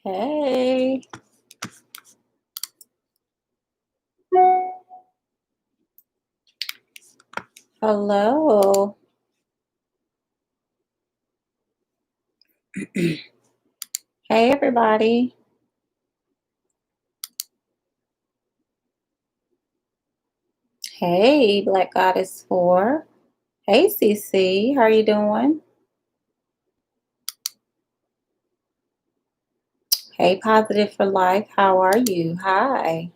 Hey. Hello. Hey, everybody. Hey, Black Goddess 4. Hey, CC. How are you doing? Hey, Positive for Life. How are you? Hi.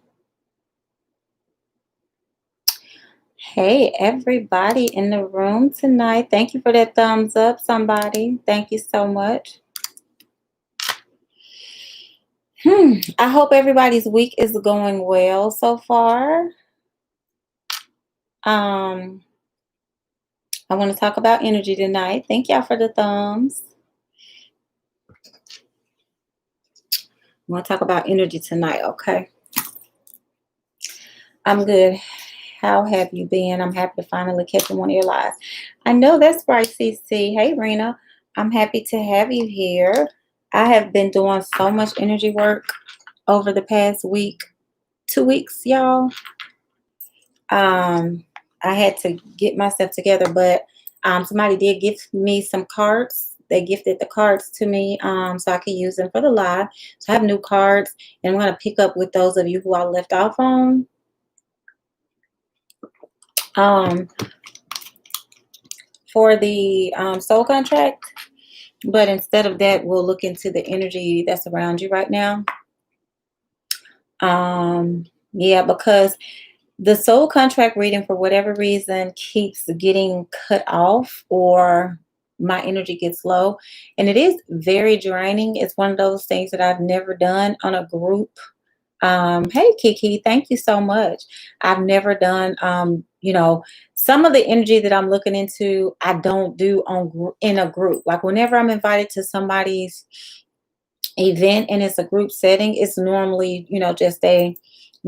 Hey, everybody in the room tonight. Thank you for that thumbs up, somebody. Thank you so much. I hope everybody's week is going well so far. Um, I want to talk about energy tonight. Thank y'all for the thumbs. I want to talk about energy tonight, okay? I'm good. How have you been? I'm happy to finally catch one of your lives. I know that's right, CC. Hey, Rena. I'm happy to have you here. I have been doing so much energy work over the past week, 2 weeks, y'all. I had to get myself together, but somebody did give me some cards. They gifted the cards to me so I could use them for the live. So I have new cards, and I'm going to pick up with those of you who I left off on. For the soul contract, but instead of that, we'll look into the energy that's around you right now. Yeah, because the soul contract reading, for whatever reason, keeps getting cut off, or my energy gets low, and it is very draining. It's one of those things that I've never done on a group. Hey, Kiki, thank you so much. I've never done, some of the energy that I'm looking into, I don't do in a group. Like whenever I'm invited to somebody's event and it's a group setting, it's normally, just a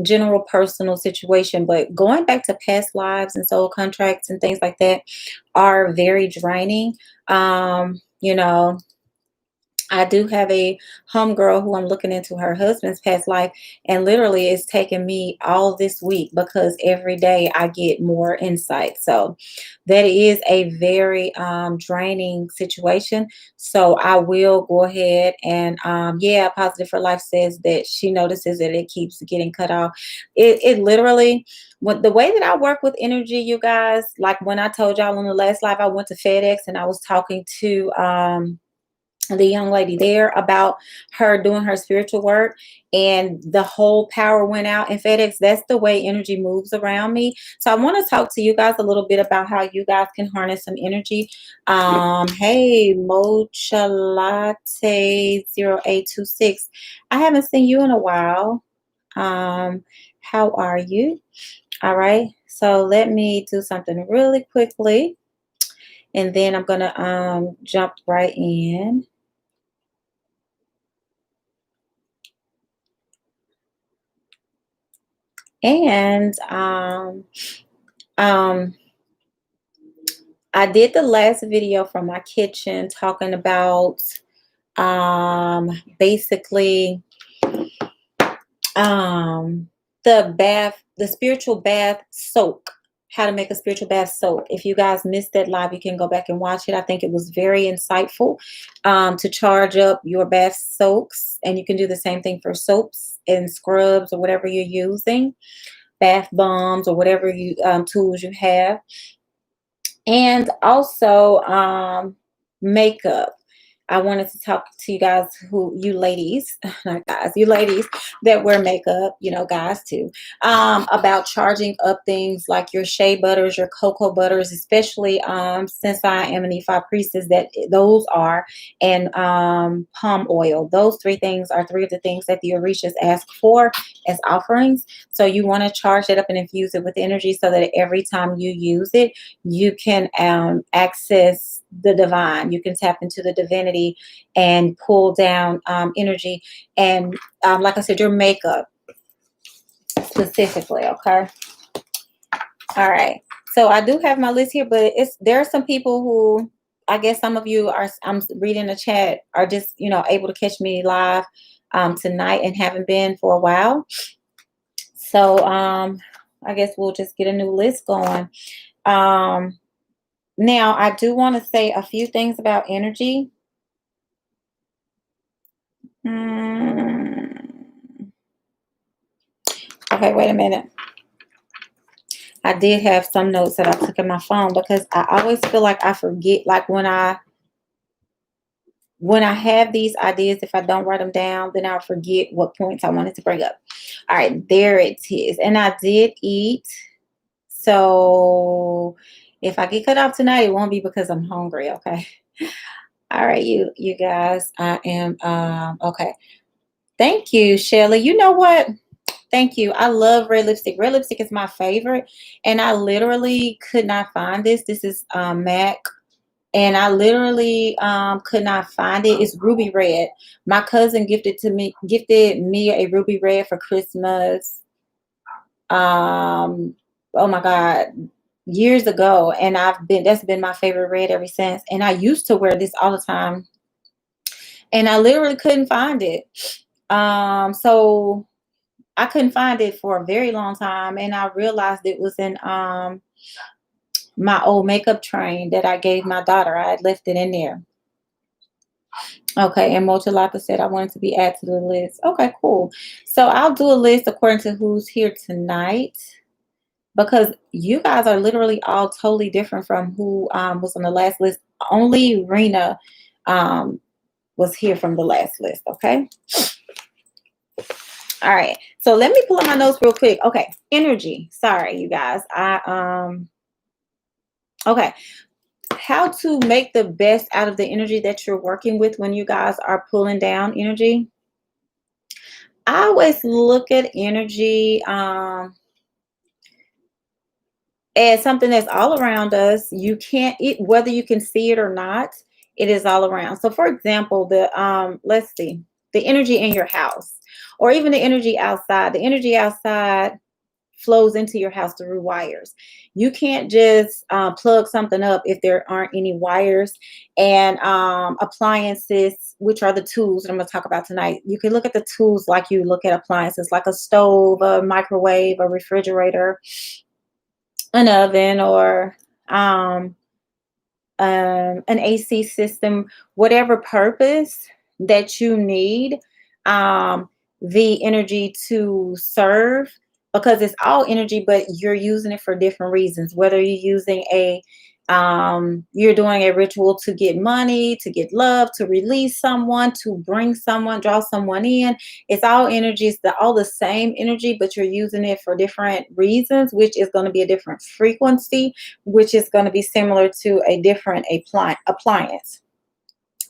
general personal situation. But going back to past lives and soul contracts and things like that are very draining. You know, I do have a homegirl who I'm looking into her husband's past life, and literally it's taken me all this week because every day I get more insight. So that is a very draining situation. So I will go ahead and yeah, Positive for Life says that she notices that it keeps getting cut off. It literally, the way that I work with energy, you guys, like when I told y'all in the last live, I went to FedEx and I was talking to the young lady there about her doing her spiritual work, and the whole power went out in FedEx. That's the way energy moves around me. So I want to talk to you guys a little bit about how you guys can harness some energy. Hey, Mocha Latte 0826. I haven't seen you in a while. How are you? All right. So let me do something really quickly, and then I'm gonna jump right in. And um, I did the last video from my kitchen talking about basically the spiritual bath soak, how to make a spiritual bath soak. If you guys missed that live, you can go back and watch it. I think it was very insightful to charge up your bath soaks, and you can do the same thing for soaps and scrubs or whatever you're using, bath bombs or whatever you tools you have. And also makeup. I wanted to talk to you guys, you ladies, not guys, you ladies that wear makeup, guys too, about charging up things like your shea butters, your cocoa butters, especially since I am an E5 priestess, that those are, and palm oil. Those three things are three of the things that the Orishas ask for as offerings. So you want to charge it up and infuse it with energy so that every time you use it, you can access the divine. You can tap into the divinity and pull down energy. And like I said, your makeup specifically. Okay. All right. So I do have my list here, but there are some people who, I guess some of you are, I'm reading the chat, are just, able to catch me live tonight and haven't been for a while. So I guess we'll just get a new list going. Now, I do want to say a few things about energy. Okay, wait a minute. I did have some notes that I took in my phone because I always feel like I forget, like when I have these ideas, if I don't write them down, then I'll forget what points I wanted to bring up. All right, there it is. And I did eat. So if I get cut off tonight, it won't be because I'm hungry, okay? All right, you guys, I am okay. Thank you, Shelly. You know what? Thank you. I love red lipstick. Red lipstick is my favorite. And I literally could not find this. This is MAC. And I literally could not find it. It's ruby red. My cousin gifted me a ruby red for Christmas. Oh my God, years ago. And that's been my favorite red ever since. And I used to wear this all the time. And I literally couldn't find it. So I couldn't find it for a very long time, and I realized it was in my old makeup train that I gave my daughter. I had left it in there. Okay, and Mochalaka said I wanted to be added to the list. Okay, cool. So I'll do a list according to who's here tonight, because you guys are literally all totally different from who was on the last list. Only Rena was here from the last list, okay? All right, so let me pull up my notes real quick. Okay, energy. Sorry, you guys. Okay, how to make the best out of the energy that you're working with when you guys are pulling down energy. I always look at energy as something that's all around us. You can't, whether you can see it or not, it is all around. So, for example, let's see, the energy in your house, or even the energy outside. The energy outside flows into your house through wires. You can't just plug something up if there aren't any wires. And appliances, which are the tools that I'm going to talk about tonight. You can look at the tools like you look at appliances, like a stove, a microwave, a refrigerator, an oven, or an AC system, whatever purpose that you need the energy to serve, because it's all energy, but you're using it for different reasons. Whether you're using you're doing a ritual to get money, to get love, to release someone, to bring someone, draw someone in. It's all energies, all the same energy, but you're using it for different reasons, which is going to be a different frequency, which is going to be similar to a different appliance.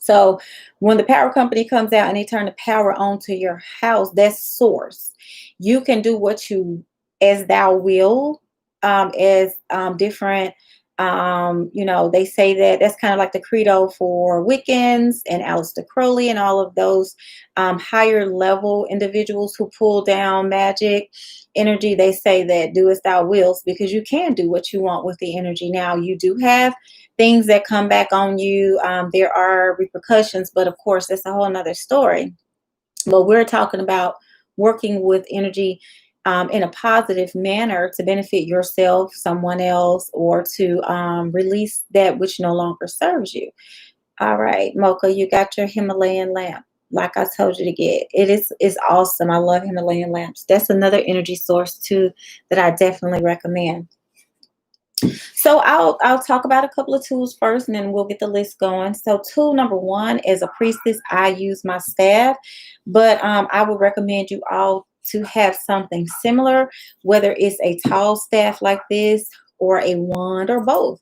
So when the power company comes out and they turn the power on to your house, that's source. You can do what you as thou will, as different, they say that's kind of like the credo for Wiccans and Aleister Crowley and all of those higher level individuals who pull down magic energy. They say that do as thou wills, because you can do what you want with the energy. Now, you do have things that come back on you. There are repercussions, but of course, that's a whole nother story. But we're talking about working with energy in a positive manner to benefit yourself, someone else, or to release that which no longer serves you. All right, Mocha, you got your Himalayan lamp. Like I told you to get. It's awesome. I love Himalayan lamps. That's another energy source too that I definitely recommend. So I'll talk about a couple of tools first, and then we'll get the list going. So tool number one, as a priestess, I use my staff, but I would recommend you all to have something similar, whether it's a tall staff like this or a wand or both.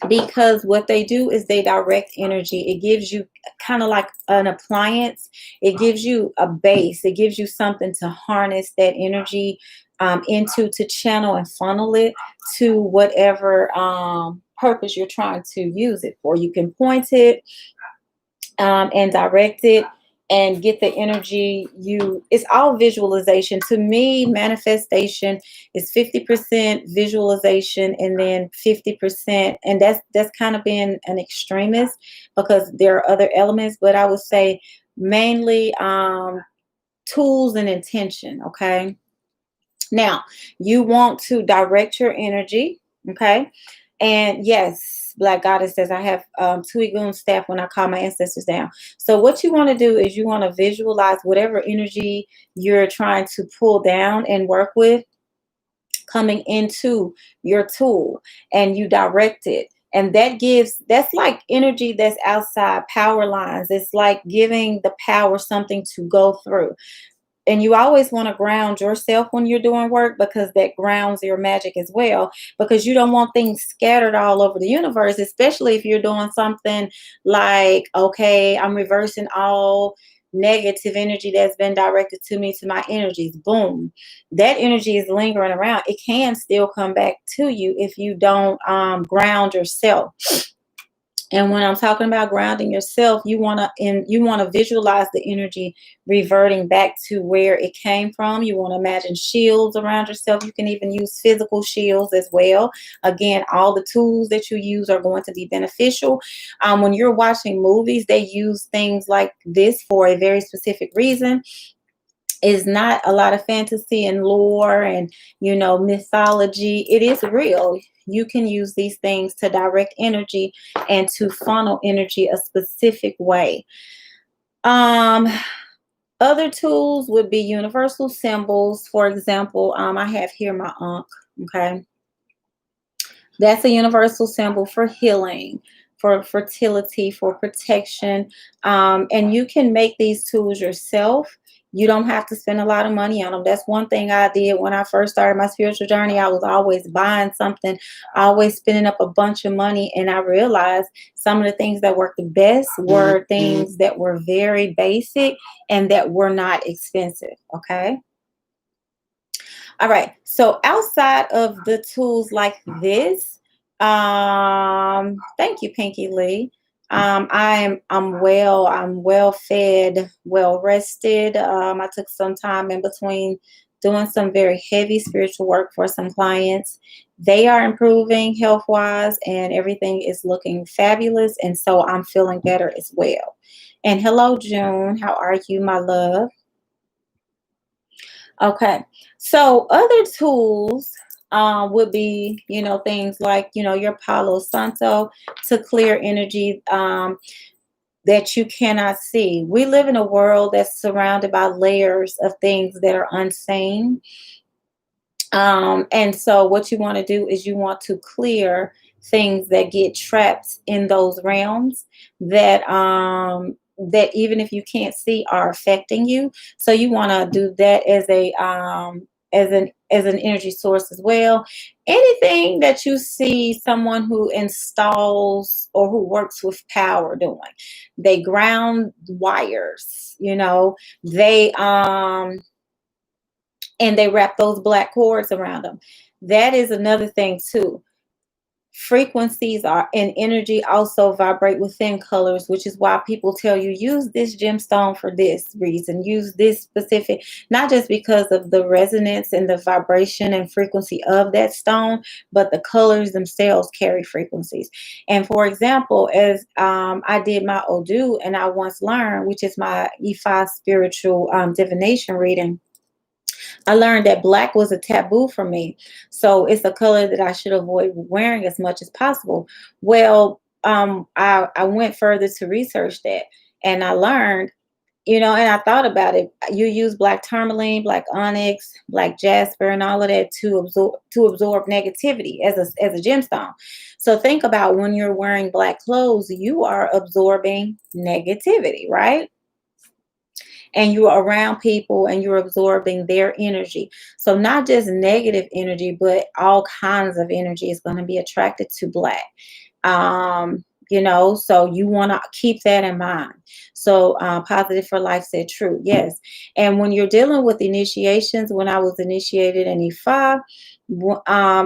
Because what they do is they direct energy. It gives you kind of like an appliance. It gives you a base. It gives you something to harness that energy into, to channel and funnel it to whatever purpose you're trying to use it for. You can point it and direct it and get the energy. It's all visualization. To me, manifestation is 50% visualization and then 50%, and that's kind of being an extremist, because there are other elements, but I would say mainly tools and intention. Okay. Now, you want to direct your energy. Okay. And yes, Black Goddess says, I have two Egun staff when I call my ancestors down. So what you want to do is you want to visualize whatever energy you're trying to pull down and work with coming into your tool, and you direct it. And that's like energy that's outside power lines. It's like giving the power something to go through. And you always want to ground yourself when you're doing work, because that grounds your magic as well, because you don't want things scattered all over the universe, especially if you're doing something like, okay, I'm reversing all negative energy that's been directed to me, to my energies. Boom, that energy is lingering around. It can still come back to you if you don't ground yourself. And when I'm talking about grounding yourself, you want to visualize the energy reverting back to where it came from. You want to imagine shields around yourself. You can even use physical shields as well. Again, all the tools that you use are going to be beneficial. When you're watching movies, they use things like this for a very specific reason. Is not a lot of fantasy and lore and, mythology. It is real. You can use these things to direct energy and to funnel energy a specific way. Other tools would be universal symbols. For example, I have here my Ankh. Okay. That's a universal symbol for healing, for fertility, for protection. And you can make these tools yourself. You don't have to spend a lot of money on them. That's one thing I did when I first started my spiritual journey. I was always buying something, always spending up a bunch of money. And I realized some of the things that worked the best were things that were very basic and that were not expensive. Okay. All right. So outside of the tools like this, thank you, Pinky Lee. I'm well fed, well rested. I took some time in between doing some very heavy spiritual work for some clients. They are improving health wise, and everything is looking fabulous. And so I'm feeling better as well. And hello, June. How are you, my love? Okay, so other tools would be, things like, your Palo Santo to clear energy that you cannot see. We live in a world that's surrounded by layers of things that are unseen. And so what you want to do is you want to clear things that get trapped in those realms that even if you can't see are affecting you. So you want to do that as an energy source as well. Anything that you see someone who installs or who works with power doing, they ground wires, they and they wrap those black cords around them. That is another thing too. Frequencies are and energy also vibrate within colors, which is why people tell you use this gemstone for this reason, use this specific, not just because of the resonance and the vibration and frequency of that stone, but the colors themselves carry frequencies. And for example, as I did my Odu, and I once learned, which is my Ifa spiritual divination reading, I learned that black was a taboo for me. So it's a color that I should avoid wearing as much as possible. Well, I went further to research that, and I learned, and I thought about it. You use black tourmaline, black onyx, black jasper, and all of that to absorb negativity as a gemstone. So think about when you're wearing black clothes, you are absorbing negativity, right? And you're around people and you're absorbing their energy. So not just negative energy, but all kinds of energy is going to be attracted to black. So you want to keep that in mind. So Positive for Life said true. Yes. And when you're dealing with initiations, when I was initiated in Ifa,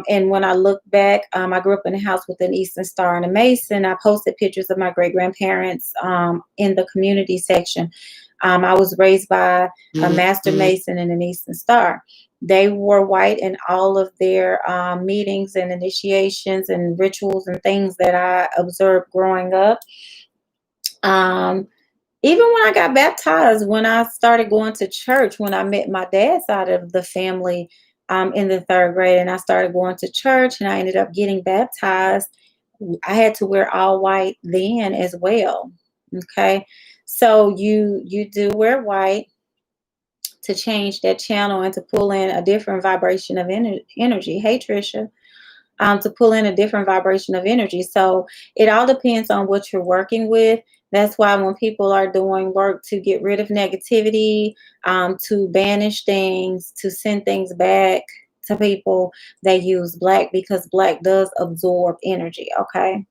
and when I look back, I grew up in a house with an Eastern Star and a Mason. I posted pictures of my great grandparents in the community section. I was raised by a Master Mason and an Eastern Star. They wore white in all of their meetings and initiations and rituals and things that I observed growing up. Even when I got baptized, when I started going to church, when I met my dad's side of the family in the 3rd grade, and I started going to church and I ended up getting baptized, I had to wear all white then as well. Okay. So you do wear white to change that channel and to pull in a different vibration of energy. Hey, Trisha. To pull in a different vibration of energy. So it all depends on what you're working with. That's why when people are doing work to get rid of negativity, to banish things, to send things back to people, they use black because black does absorb energy. Okay.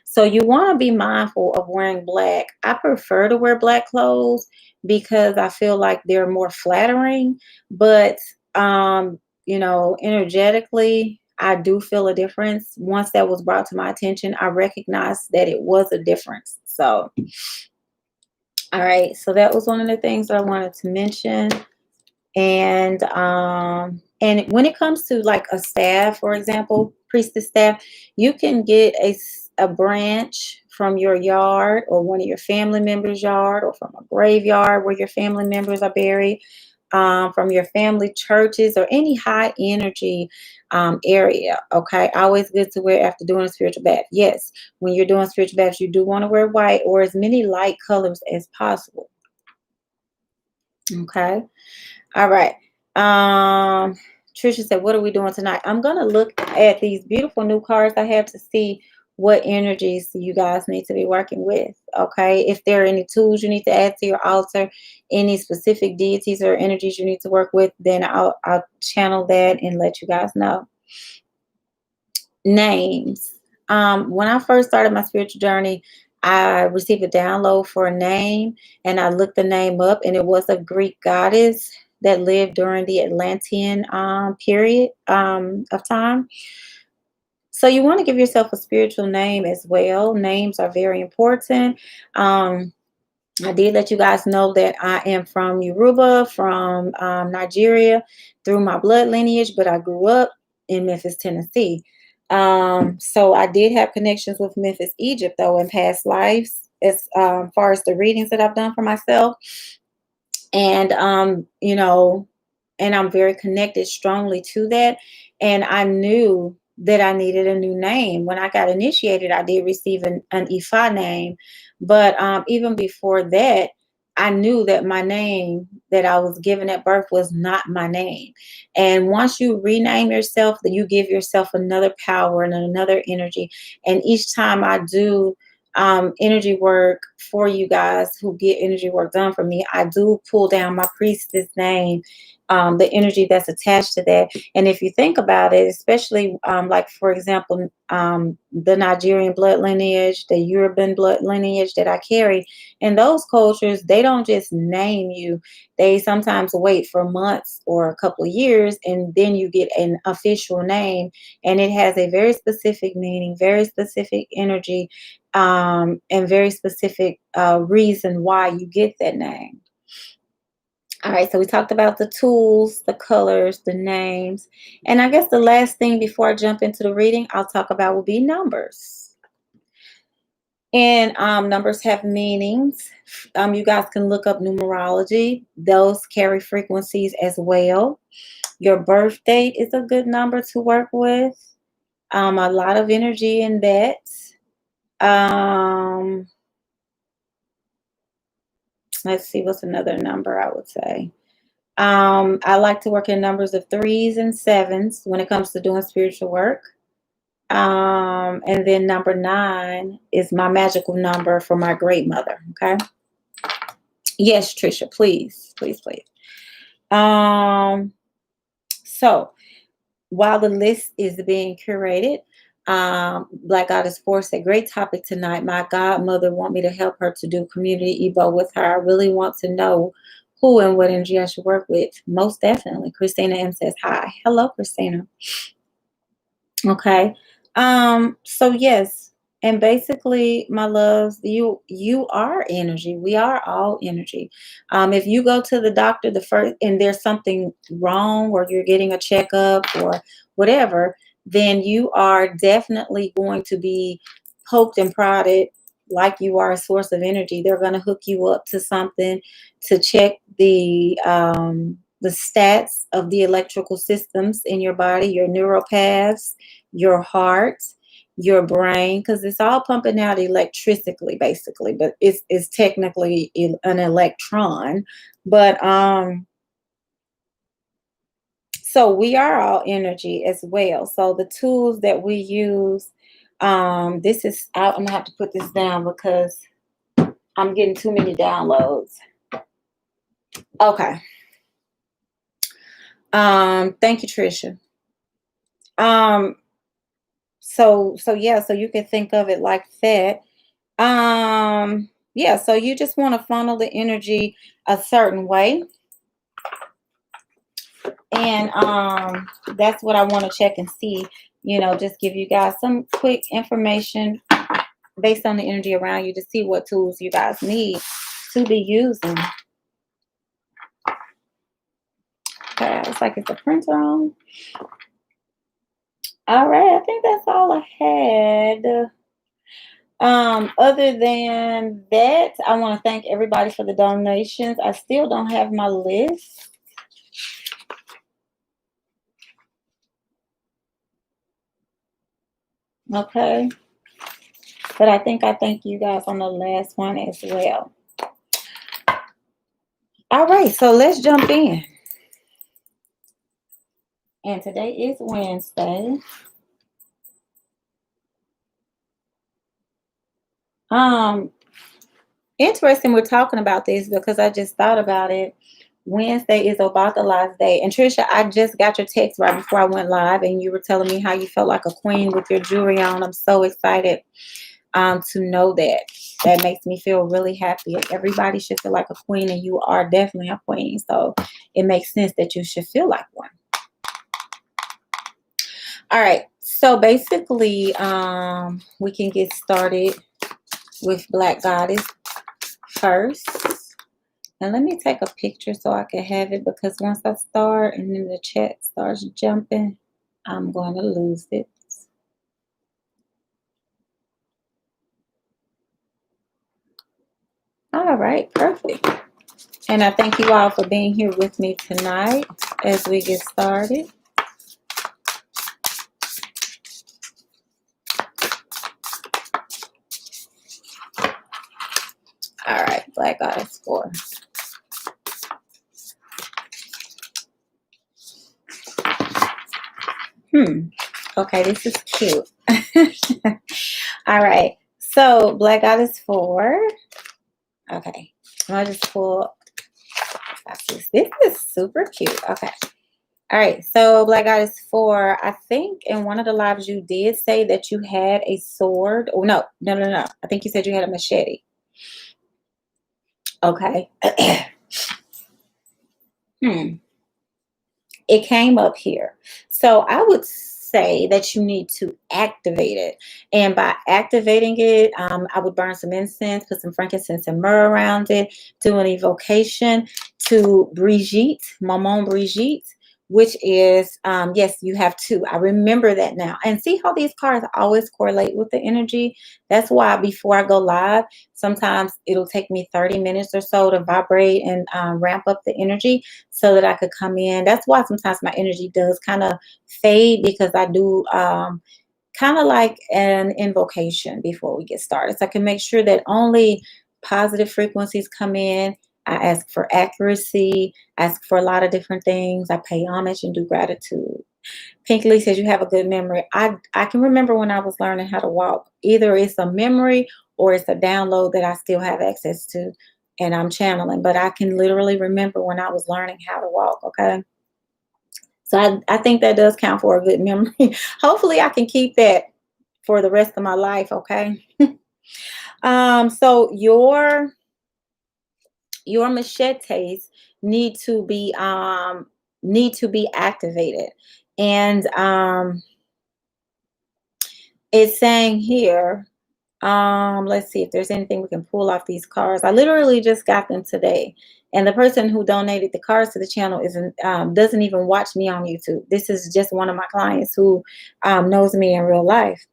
So you want to be mindful of wearing black. I prefer to wear black clothes because I feel like they're more flattering, but energetically, I do feel a difference. Once that was brought to my attention, I recognized that it was a difference. So, all right. So that was one of the things that I wanted to mention. And when it comes to like a staff, for example, priestess staff, you can get a branch from your yard or one of your family members' yard or from a graveyard where your family members are buried, from your family churches or any high energy area. Okay, always good to wear after doing a spiritual bath. Yes, when you're doing spiritual baths, you do want to wear white or as many light colors as possible. Okay. All right. Trisha said, what are we doing tonight? I'm going to look at these beautiful new cards I have to see what energies you guys need to be working with. Okay. If there are any tools you need to add to your altar, any specific deities or energies you need to work with, then I'll channel that and let you guys know. Names. When I first started my spiritual journey, I received a download for a name and I looked the name up, and it was a Greek goddess that lived during the Atlantean period of time. So you want to give yourself a spiritual name as well. Names are very important. I did let you guys know that I am from Yoruba, from Nigeria through my blood lineage, but I grew up in Memphis, Tennessee. So I did have connections with Memphis, Egypt, though, in past lives, as far as the readings that I've done for myself. And, and I'm very connected strongly to that. And I knew that I needed a new name. When I got initiated, I did receive an Ifa name. But even before that, I knew that my name that I was given at birth was not my name. And once you rename yourself, that you give yourself another power and another energy. And each time I do energy work for you guys who get energy work done for me, I do pull down my priestess name, the energy that's attached to that. And if you think about it, especially like, for example, the Nigerian blood lineage, the European blood lineage that I carry, in those cultures, they don't just name you. They sometimes wait for months or a couple of years, and then you get an official name. And it has a very specific meaning, very specific energy, and very specific reason why you get that name. All right, so we talked about the tools, the colors, the names. And I guess the last thing before I jump into the reading, I'll talk about will be numbers. And numbers have meanings. You guys can look up numerology. Those carry frequencies as well. Your birth date is a good number to work with. A lot of energy in that. Let's see, what's another number I would say. I like to work in numbers of 3s and 7s when it comes to doing spiritual work. And then number 9 is my magical number for my great mother. Okay. Yes, Trisha, please, please, please. So while the list is being curated, Black Goddess Force, a great topic tonight. My godmother want me to help her to do community Ebo with her. I really want to know who and what energy I should work with. Most definitely. Christina M says hi. Hello, Christina. Okay. So yes. And basically, my loves, you are energy. We are all energy. If you go to the doctor and there's something wrong, or you're getting a checkup or whatever, then you are definitely going to be poked and prodded like you are a source of energy. They're going to hook you up to something to check the stats of the electrical systems in your body, your neural paths, your heart, your brain, because it's all pumping out electrically, basically, but it's technically an electron. But so we are all energy as well. So the tools that we use, this is, I'm gonna have to put this down because I'm getting too many downloads. Okay. Thank you, Trisha. So yeah, so you can think of it like that. Yeah, so you just want to funnel the energy a certain way. And that's what I want to check and see, just give you guys some quick information based on the energy around you to see what tools you guys need to be using. Okay, it's like it's a printer on. All right, I think that's all I had. Other than that, I want to thank everybody for the donations. I still don't have my list. Okay. But I think I thank you guys on the last one as well. All right, so let's jump in. And today is Wednesday. Interesting we're talking about this because I just thought about it. Wednesday is about the last day. And Trisha, I just got your text right before I went live, and you were telling me how you felt like a queen with your jewelry on. I'm so excited to know that. That makes me feel really happy. Everybody should feel like a queen, and you are definitely a queen. So it makes sense that you should feel like one. All right. So basically, we can get started with Black Goddess first. And let me take a picture so I can have it, because once I start and then the chat starts jumping, I'm going to lose it. All right, perfect. And I thank you all for being here with me tonight as we get started. All right, Black Goddess 4. Okay, this is cute. All right, so Black Goddess 4. Okay, I'll just pull. This is super cute. Okay. All right, so Black Goddess 4, I think in one of the lives you did say that you had a sword. Oh, no. I think you said you had a machete. Okay. It came up here. So I would say that you need to activate it. And by activating it, I would burn some incense, put some frankincense and myrrh around it, do an evocation to Brigitte, Maman Brigitte, which is, yes, you have two. I remember that now. And see how these cards always correlate with the energy? That's why before I go live, sometimes it'll take me 30 minutes or so to vibrate and ramp up the energy so that I could come in. That's why sometimes my energy does kind of fade, because I do kind of like an invocation before we get started. So I can make sure that only positive frequencies come in. I ask for accuracy, ask for a lot of different things. I pay homage and do gratitude. Pink Lee says you have a good memory. I can remember when I was learning how to walk. Either it's a memory or it's a download that I still have access to and I'm channeling. But I can literally remember when I was learning how to walk, okay? So I think that does count for a good memory. Hopefully I can keep that for the rest of my life, okay? So your machetes need to be activated. And it's saying here, let's see if there's anything we can pull off these cards. I literally just got them today, and the person who donated the cards to the channel isn't doesn't even watch me on YouTube. This is just one of my clients who knows me in real life.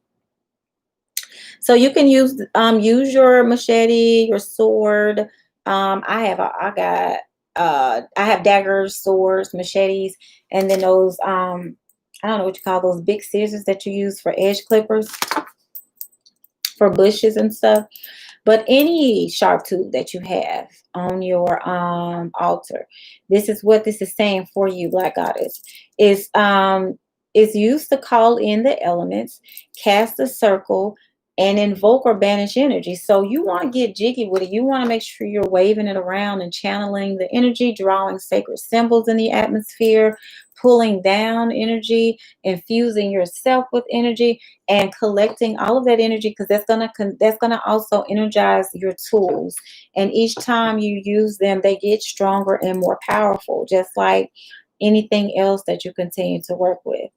So you can use your machete, your sword. I have daggers, swords, machetes, and then those I don't know what you call those big scissors that you use for edge clippers for bushes and stuff. But any sharp tool that you have on your altar, this is what this is saying for you, Black Goddess. Is used to call in the elements, cast a circle, and invoke or banish energy. So you want to get jiggy with it. You want to make sure you're waving it around and channeling the energy, drawing sacred symbols in the atmosphere, pulling down energy, infusing yourself with energy, and collecting all of that energy, because that's gonna also energize your tools. And each time you use them, they get stronger and more powerful, just like anything else that you continue to work with.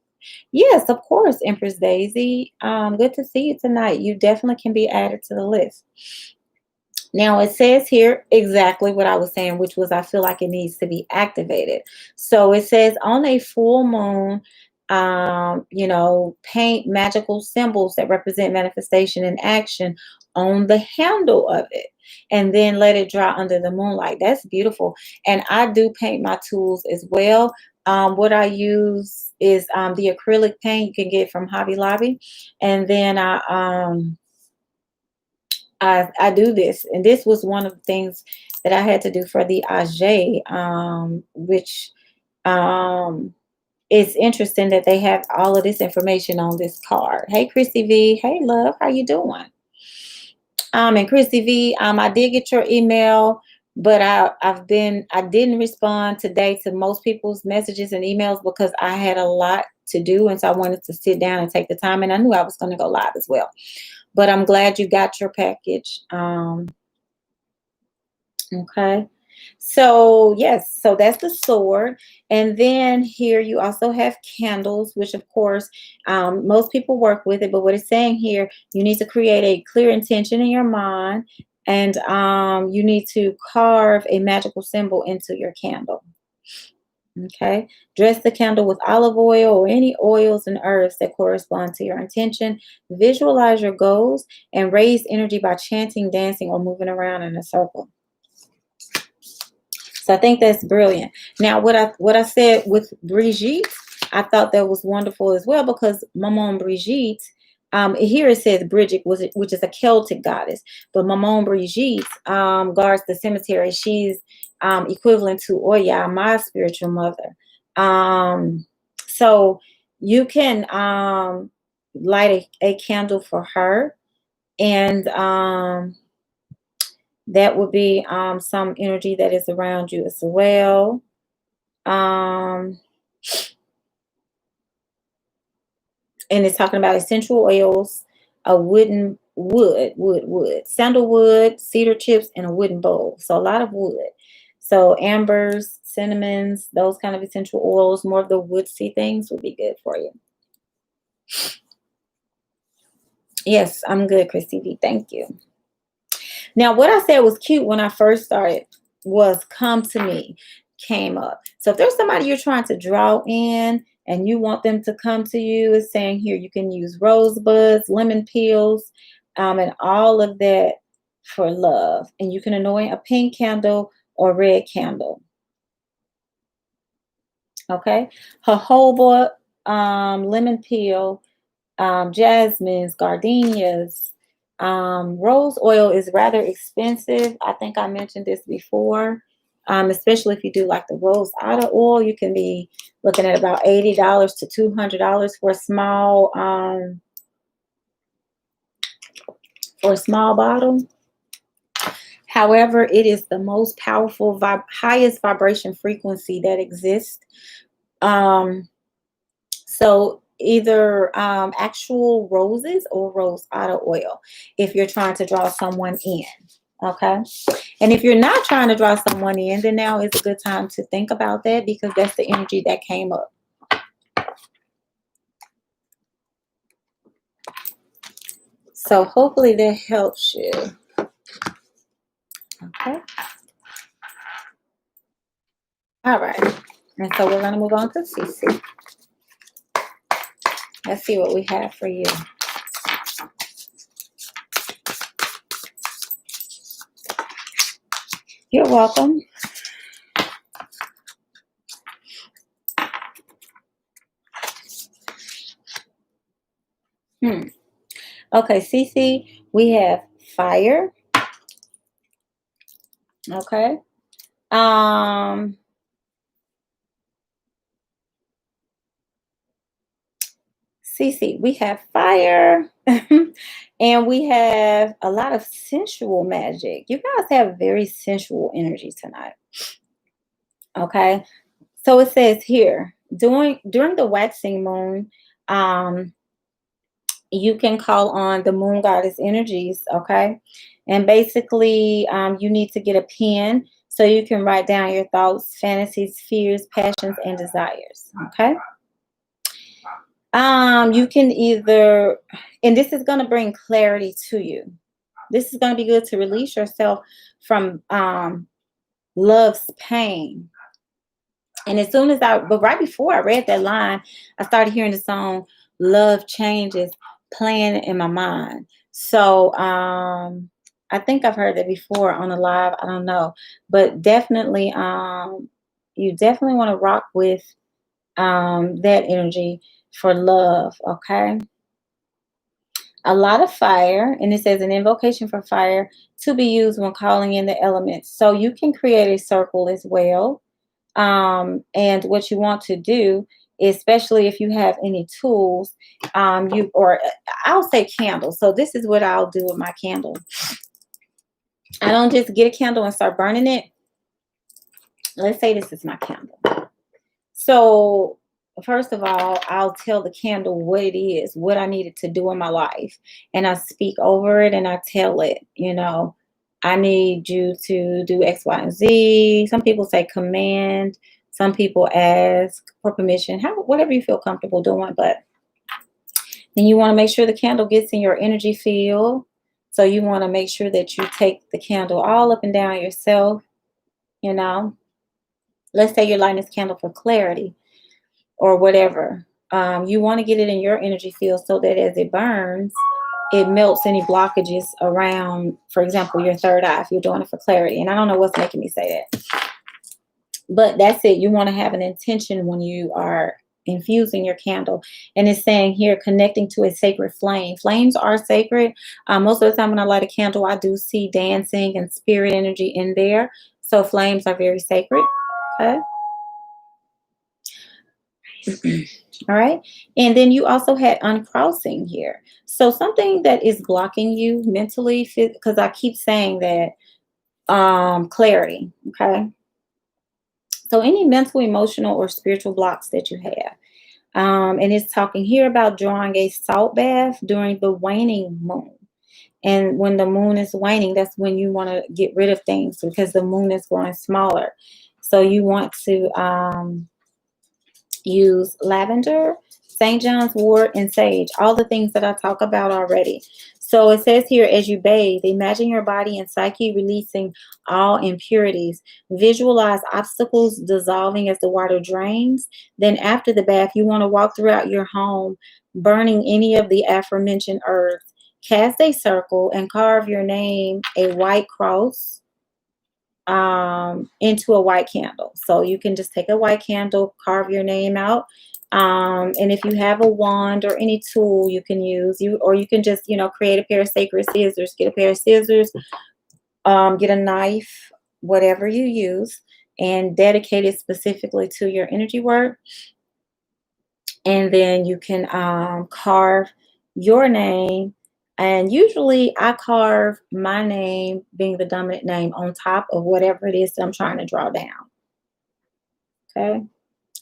Yes, of course, Empress Daisy. Good to see you tonight. You definitely can be added to the list. Now it says here exactly what I was saying, which was I feel like it needs to be activated. So it says on a full moon, paint magical symbols that represent manifestation and action on the handle of it, and then let it dry under the moonlight. That's beautiful. And I do paint my tools as well. What I use is the acrylic paint you can get from Hobby Lobby, and then I do this, and this was one of the things that I had to do for the Age, which it's interesting that they have all of this information on this card. Hey, Chrissy V. Hey, love. How you doing? And Chrissy V, I did get your email, but I didn't respond today to most people's messages and emails because I had a lot to do, and so I wanted to sit down and take the time, and I knew I was going to go live as well. But I'm glad you got your package. Okay. So yes, so that's the sword. And then here you also have candles, which of course most people work with it. But what it's saying here, you need to create a clear intention in your mind, and you need to carve a magical symbol into your candle. Okay. Dress the candle with olive oil or any oils and herbs that correspond to your intention. Visualize your goals and raise energy by chanting, dancing, or moving around in a circle. So I think that's brilliant. Now, what I said with Brigitte, I thought that was wonderful as well, because Maman Brigitte, here it says Bridget, which is a Celtic goddess, but Maman Brigitte guards the cemetery. She's equivalent to Oya, my spiritual mother. So you can light a candle for her, and that would be some energy that is around you as well. And it's talking about essential oils, a wood, sandalwood, cedar chips, and a wooden bowl. So a lot of wood. So ambers, cinnamons, those kind of essential oils, more of the woodsy things would be good for you. Yes, I'm good, Christy V. Thank you. Now, what I said was cute when I first started was come to me, came up. So if there's somebody you're trying to draw in and you want them to come to you, it's saying here you can use rosebuds, lemon peels, and all of that for love. And you can anoint a pink candle or red candle. Okay. Jojoba, lemon peel, jasmines, gardenias. Rose oil is rather expensive. I think I mentioned this before. Especially if you do like the rose otto oil, you can be looking at about $80 to $200 for a small bottle. However, it is the most powerful, highest vibration frequency that exists. So either actual roses or rose otto oil if you're trying to draw someone in. Okay. And if you're not trying to draw someone in, then now is a good time to think about that, because that's the energy that came up. So hopefully that helps you. Okay. All right. And so we're going to move on to Cece. Let's see what we have for you. You're welcome. Okay, Cece, we have fire. Okay. Cece, we have fire. And we have a lot of sensual magic. You guys have very sensual energy tonight. Okay. So it says here, during the waxing moon, you can call on the moon goddess energies, okay? And basically, you need to get a pen so you can write down your thoughts, fantasies, fears, passions, and desires, okay? You can either, and this is going to bring clarity to you. This is going to be good to release yourself from love's pain. And as soon as but right before I read that line, I started hearing the song Love Changes playing in my mind. So I think I've heard that before on a live, I don't know. But definitely you definitely want to rock with that energy for love, okay? A lot of fire, and it says an invocation for fire to be used when calling in the elements. So you can create a circle as well. And what you want to do, especially if you have any tools, I'll say candles. So this is what I'll do with my candle. I don't just get a candle and start burning it. Let's say this is my candle. So first of all, I'll tell the candle what it is, what I needed to do in my life. And I speak over it and I tell it, I need you to do X, Y, and Z. Some people say command. Some people ask for permission. Whatever you feel comfortable doing. But then you want to make sure the candle gets in your energy field. So you want to make sure that you take the candle all up and down yourself. Let's say you're lighting this candle for clarity or whatever. You want to get it in your energy field so that as it burns, it melts any blockages around, for example, your third eye, if you're doing it for clarity. And I don't know what's making me say that. But that's it. You want to have an intention when you are infusing your candle. And it's saying here, connecting to a sacred flame. Flames are sacred. Most of the time when I light a candle, I do see dancing and spirit energy in there. So flames are very sacred. Okay. All right. And then you also had uncrossing here. So something that is blocking you mentally, because I keep saying that, clarity. Okay. So any mental, emotional, or spiritual blocks that you have. And it's talking here about drawing a salt bath during the waning moon. And when the moon is waning, that's when you want to get rid of things because the moon is growing smaller. So you want to use lavender, St. John's wort, and sage, all the things that I talk about already. So it says here, as you bathe, imagine your body and psyche releasing all impurities. Visualize obstacles dissolving as the water drains. Then after the bath, you want to walk throughout your home, burning any of the aforementioned herbs. Cast a circle and carve your name, a white cross, into a white candle. So you can just take a white candle, carve your name out. And if you have a wand or any tool you can use, or you can just, create a pair of sacred scissors, get a pair of scissors, get a knife, whatever you use, and dedicate it specifically to your energy work. And then you can carve your name. And usually I carve my name, being the dominant name, on top of whatever it is that I'm trying to draw down. Okay.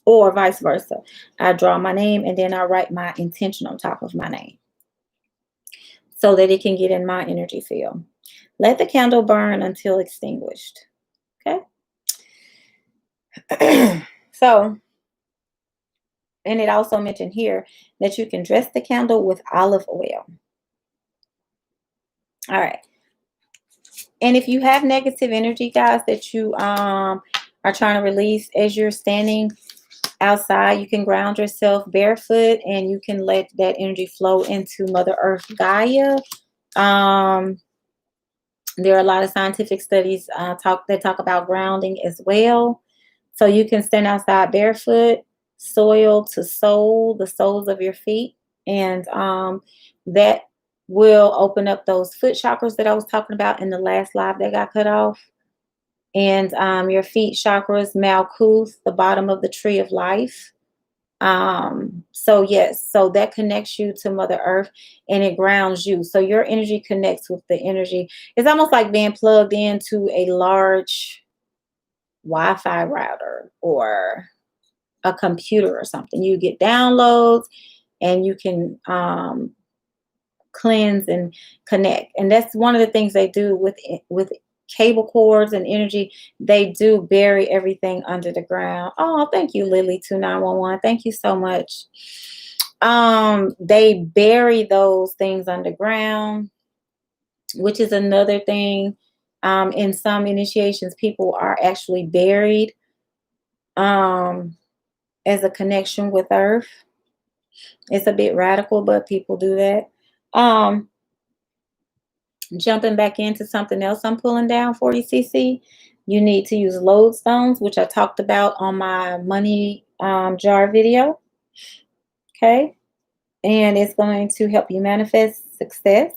Or vice versa. I draw my name and then I write my intention on top of my name so that it can get in my energy field. Let the candle burn until extinguished. Okay. So, and it also mentioned here that you can dress the candle with olive oil. All right. And if you have negative energy, guys, that you are trying to release as you're standing outside, you can ground yourself barefoot and you can let that energy flow into Mother Earth Gaia. There are a lot of scientific studies that talk about grounding as well. So you can stand outside barefoot, soil to sole, the soles of your feet, and that will open up those foot chakras that I was talking about in the last live that got cut off. And your feet chakras, Malkuth, the bottom of the tree of life. So yes, so that connects you to Mother Earth and it grounds you. So your energy connects with the energy. It's almost like being plugged into a large Wi-Fi router or a computer or something. You get downloads and you can cleanse and connect. And that's one of the things they do with cable cords and energy. They do bury everything under the ground. Oh, thank you, Lily 2911. Thank you so much. They bury those things underground, which is another thing. In some initiations, people are actually buried as a connection with Earth. It's a bit radical, but people do that. Jumping back into something else I'm pulling down for you, CC. You need to use lodestones, which I talked about on my money jar video. Okay. And it's going to help you manifest success.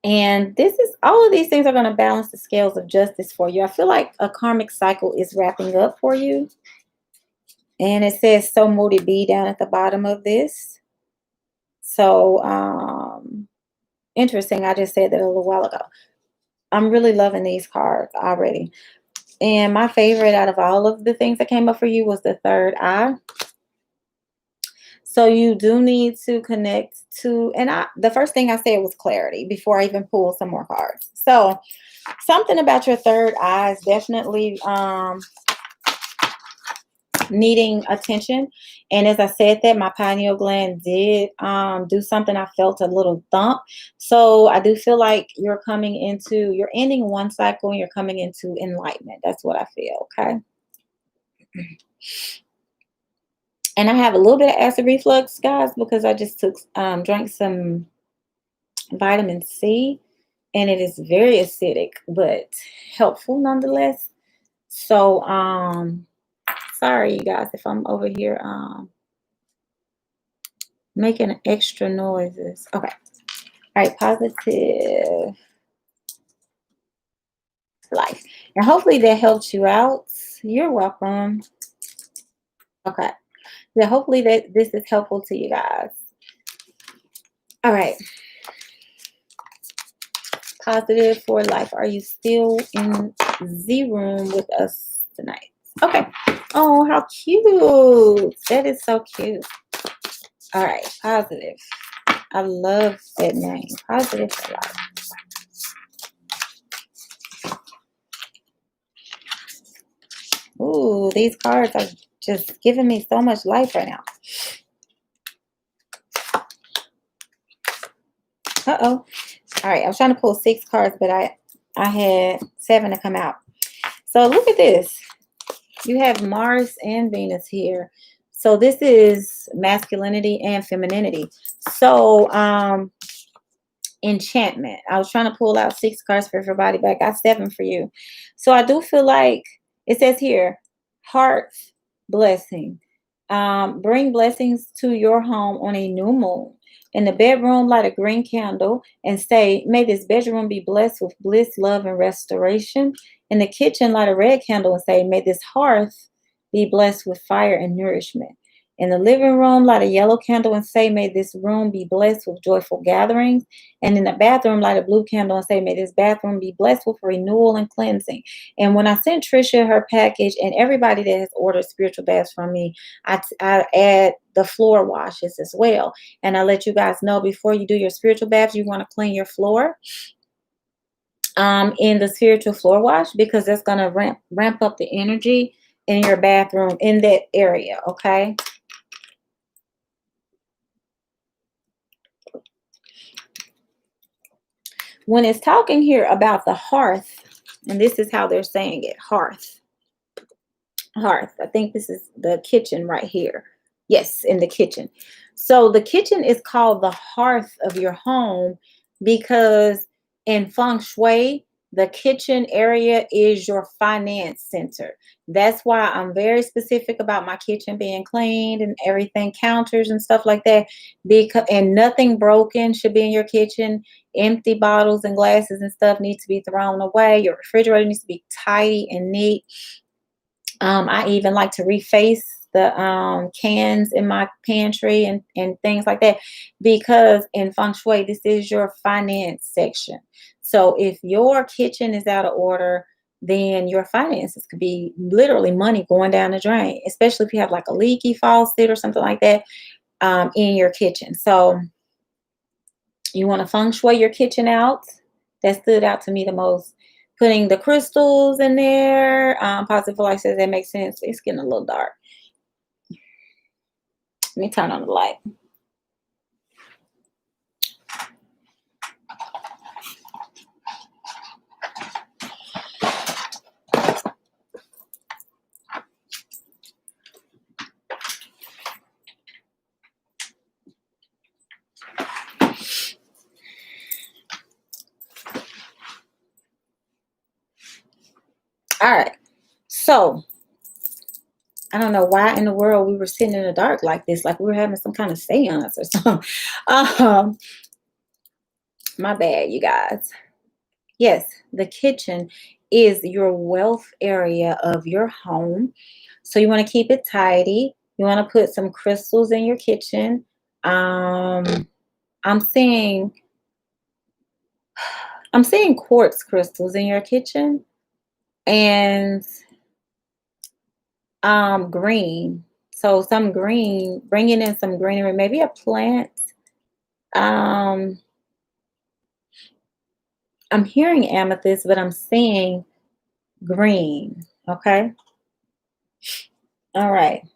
And this is, all of these things are going to balance the scales of justice for you. I feel like a karmic cycle is wrapping up for you. And it says, so mote it be down at the bottom of this. So, interesting. I just said that a little while ago. I'm really loving these cards already. And my favorite out of all of the things that came up for you was the third eye. So you do need to connect to, and the first thing I said was clarity before I even pulled some more cards. So something about your third eye is definitely needing attention. And as I said that, my pineal gland did do something. I felt a little thump. So I do feel like you're ending one cycle and you're coming into enlightenment. That's what I feel, okay? And I have a little bit of acid reflux, guys, because I just drank some vitamin C. And it is very acidic, but helpful nonetheless. So, sorry, you guys, if I'm over here making extra noises. Okay. All right, positive life. And hopefully that helps you out. You're welcome. Okay. Yeah, hopefully that this is helpful to you guys. All right. Positive for life. Are you still in the room with us tonight? Okay. Oh, how cute. That is so cute. All right. Positive. I love that name. Positive for life. Ooh, these cards are just giving me so much life right now. Uh-oh. All right, I was trying to pull 6 cards, but I had 7 to come out. So look at this. You have Mars and Venus here. So this is masculinity and femininity. So enchantment. I was trying to pull out 6 cards for everybody, but I got 7 for you. So I do feel like it says here, heart blessing. Bring blessings to your home on a new moon. In the bedroom, light a green candle and say, may this bedroom be blessed with bliss, love, and restoration. In the kitchen, light a red candle and say, may this hearth be blessed with fire and nourishment. In the living room, light a yellow candle and say, may this room be blessed with joyful gatherings. And in the bathroom, light a blue candle and say, may this bathroom be blessed with renewal and cleansing. And when I sent Trisha her package and everybody that has ordered spiritual baths from me, I add the floor washes as well. And I let you guys know before you do your spiritual baths, you want to clean your floor in the spiritual floor wash, because that's going to ramp up the energy in your bathroom in that area, okay? When it's talking here about the hearth, and this is how they're saying it, hearth. Hearth. I think this is the kitchen right here. Yes, in the kitchen. So the kitchen is called the hearth of your home because in feng shui, the kitchen area is your finance center. That's why I'm very specific about my kitchen being cleaned and everything, counters and stuff like that. Because and nothing broken should be in your kitchen. Empty bottles and glasses and stuff need to be thrown away. Your refrigerator needs to be tidy and neat. I even like to reface the cans in my pantry and things like that, because in feng shui, this is your finance section. So if your kitchen is out of order, then your finances could be literally money going down the drain, especially if you have like a leaky faucet or something like that in your kitchen. So you want to feng shui your kitchen out. That stood out to me the most. Putting the crystals in there. Positive Life says that makes sense. It's getting a little dark. Let me turn on the light. All right. So I don't know why in the world we were sitting in the dark like this, like we were having some kind of seance or something. My bad, you guys. Yes, the kitchen is your wealth area of your home. So you want to keep it tidy. You want to put some crystals in your kitchen. I'm seeing quartz crystals in your kitchen, and green. So some green, bringing in some greenery, maybe a plant. Um, I'm hearing amethyst, but I'm seeing green. Okay. All right.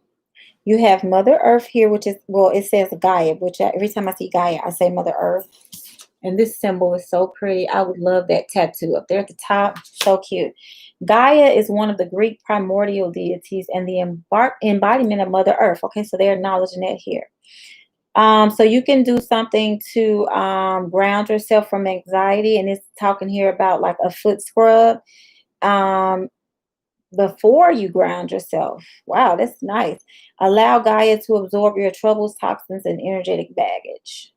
You have Mother Earth here, which is, well, it says Gaia, which every time I see Gaia, I say Mother Earth. And this symbol is so pretty. I would love that tattoo up there at the top. So cute. Gaia is one of the Greek primordial deities and the embodiment of Mother Earth. Okay, so they're acknowledging that here. So you can do something to ground yourself from anxiety. And it's talking here about like a foot scrub before you ground yourself. Wow, that's nice. Allow Gaia to absorb your troubles, toxins, and energetic baggage.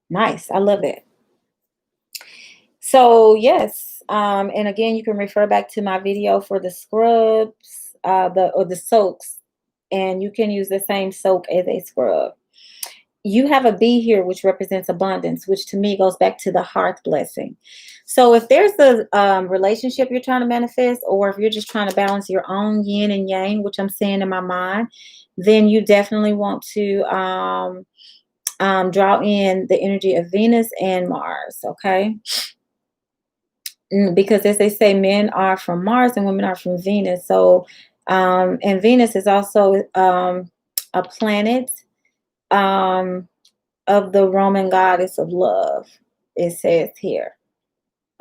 Nice. I love it. So yes, and again, you can refer back to my video for the scrubs, the soaks, and you can use the same soak as a scrub. You have a bee here, which represents abundance, which to me goes back to the hearth blessing. So if there's a relationship you're trying to manifest, or if you're just trying to balance your own yin and yang, which I'm seeing in my mind, then you definitely want to draw in the energy of Venus and Mars. Okay. Because as they say, men are from Mars and women are from Venus. So, and Venus is also a planet of the Roman goddess of love, it says here.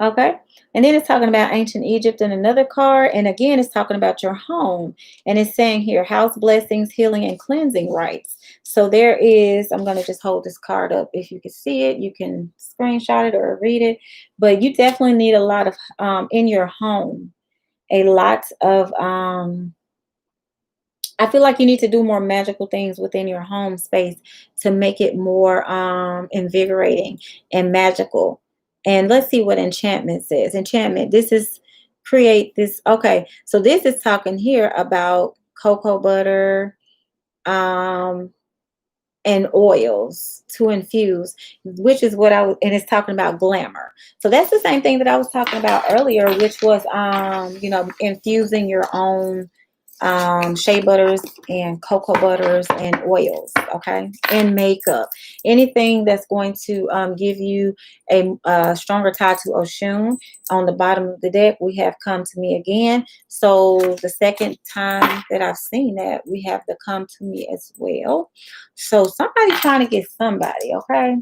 Okay. And then it's talking about ancient Egypt in another card. And again, it's talking about your home. And it's saying here, house blessings, healing, and cleansing rites. So there is, I'm going to just hold this card up. If you can see it, you can screenshot it or read it. But you definitely need a lot of, in your home, a lot of, I feel like you need to do more magical things within your home space to make it more invigorating and magical. And let's see what enchantment says. Enchantment, this is create this. Okay, so this is talking here about cocoa butter and oils to infuse, which is what I was, and it's talking about glamour. So that's the same thing that I was talking about earlier, which was, infusing your own shea butters and cocoa butters and oils, okay, and makeup, anything that's going to give you a stronger tie to Oshun. On the bottom of the deck, we have Come to Me Again. So the second time that I've seen that, we have the Come to Me as well. So somebody trying to get somebody, okay.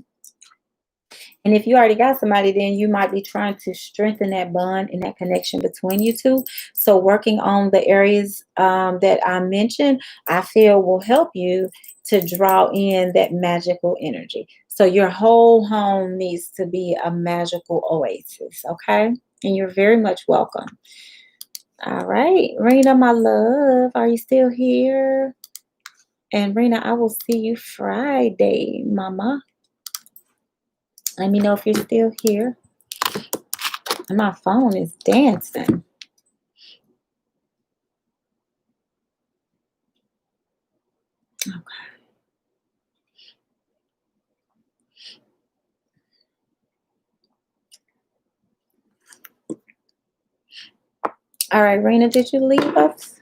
And if you already got somebody, then you might be trying to strengthen that bond and that connection between you two. So working on the areas that I mentioned, I feel will help you to draw in that magical energy. So your whole home needs to be a magical oasis, okay? And you're very much welcome. All right, Rena, my love, are you still here? And Rena, I will see you Friday, mama. Let me know if you're still here. My phone is dancing. Okay. All right, Rena, did you leave us?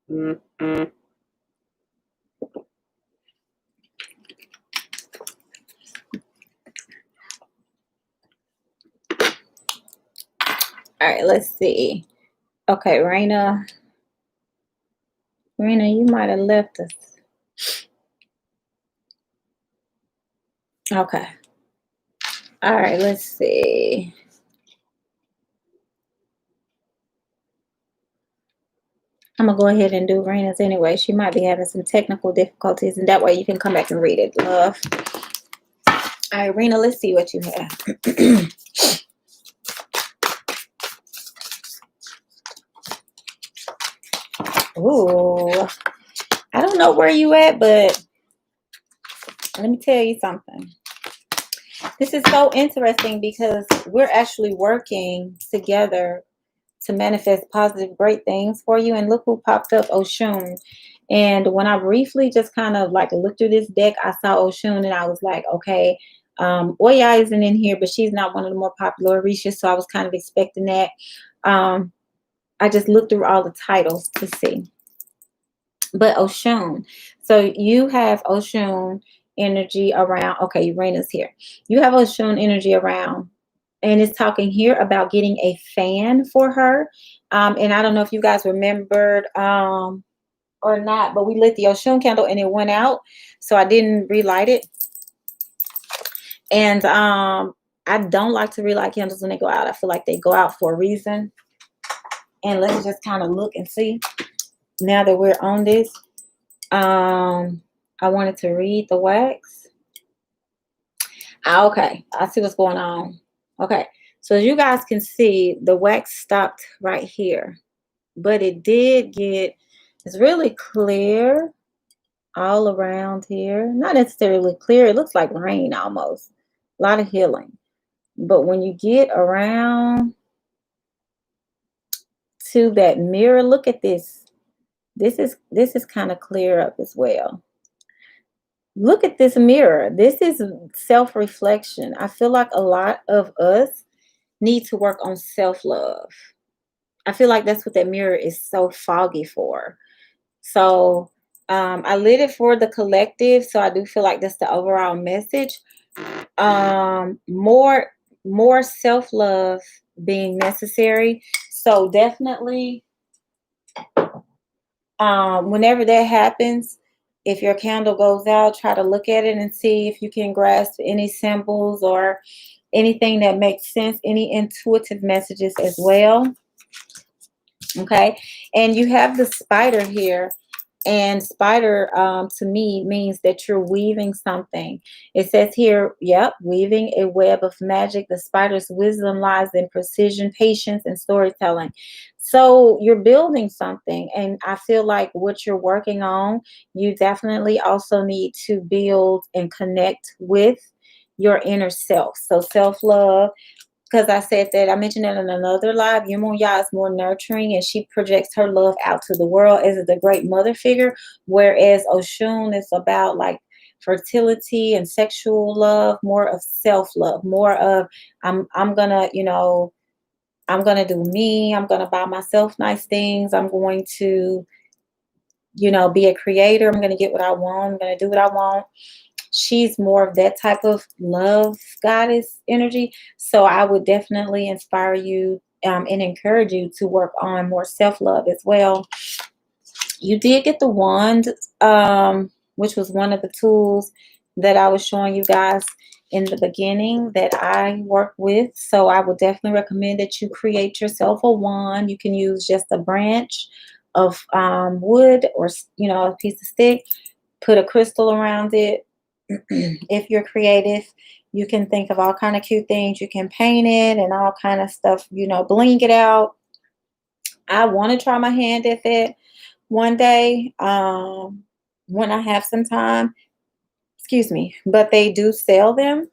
All right, let's see. Okay, Rena, you might have left us. Okay. All right, let's see. I'm going to go ahead and do Rena's anyway. She might be having some technical difficulties, and that way you can come back and read it, love. All right, Rena, let's see what you have. Ooh, I don't know where you at, but let me tell you something. This is so interesting because we're actually working together to manifest positive, great things for you. And look who popped up, Oshun. And when I briefly just kind of like looked through this deck, I saw Oshun and I was like, okay, Oya isn't in here, but she's not one of the more popular Orishas, so I was kind of expecting that. I just looked through all the titles to see. But Oshun, so you have Oshun energy around, okay, Uranus here. You have Oshun energy around, and it's talking here about getting a fan for her. And I don't know if you guys remembered or not, but we lit the Oshun candle and it went out, so I didn't relight it. And I don't like to relight candles when they go out. I feel like they go out for a reason. And let's just kind of look and see. Now that we're on this, I wanted to read the wax. Okay, I see what's going on. Okay, so as you guys can see, the wax stopped right here, but it did get, it's really clear all around here. Not necessarily clear, it looks like rain almost. A lot of healing. But when you get around to that mirror, look at this. This is kind of clear up as well. Look at this mirror. This is self-reflection. I feel like a lot of us need to work on self-love. I feel like that's what that mirror is so foggy for. So I lit it for the collective, so I do feel like that's the overall message. More self-love being necessary. So definitely whenever that happens, if your candle goes out, try to look at it and see if you can grasp any symbols or anything that makes sense, any intuitive messages as well. Okay, and you have the spider here, and spider to me means that you're weaving something. It says here, yep, weaving a web of magic. The spider's wisdom lies in precision, patience, and storytelling. So you're building something, and I feel like what you're working on, you definitely also need to build and connect with your inner self. So self-love, because I said that, I mentioned that in another live, Yumunya is more nurturing and she projects her love out to the world as the great mother figure, whereas Oshun is about like fertility and sexual love, more of self-love, more of I'm gonna, you know, I'm gonna do me, I'm gonna buy myself nice things, I'm going to, you know, be a creator, I'm gonna get what I want, I'm gonna do what I want. She's more of that type of love goddess energy. So I would definitely inspire you and encourage you to work on more self-love as well. You did get the wand, which was one of the tools. that I was showing you guys in the beginning that I work with. So I would definitely recommend that you create yourself a wand. You can use just a branch of wood, or a piece of stick. Put a crystal around it. If you're creative, you can think of all kind of cute things. You can paint it and all kind of stuff, bling it out. I want to try my hand at that one day, when I have some time. Excuse me. But they do sell them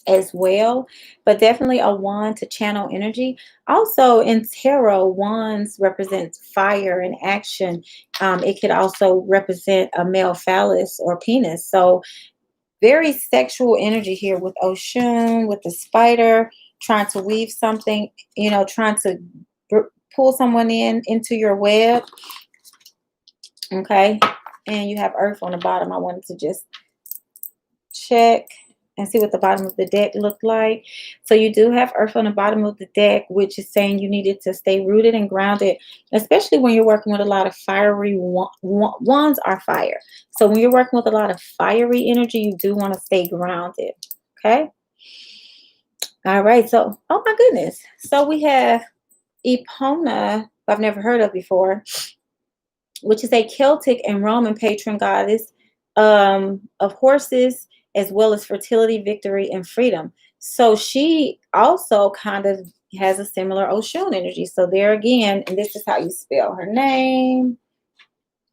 as well, but definitely a wand to channel energy. Also, in tarot, wands represent fire and action. It could also represent a male phallus or penis. So very sexual energy here with Oshun, with the spider, trying to weave something, trying to pull someone into your web. Okay. And you have earth on the bottom. I wanted to just check and see what the bottom of the deck looked like. So you do have earth on the bottom of the deck, which is saying you needed to stay rooted and grounded, especially when you're working with a lot of fiery wands are fire. So when you're working with a lot of fiery energy, you do want to stay grounded. Okay. All right. So, oh my goodness. So we have Epona, I've never heard of before, which is a Celtic and Roman patron goddess of horses, as well as fertility, victory, and freedom. So she also kind of has a similar Oshun energy. So there again, and this is how you spell her name.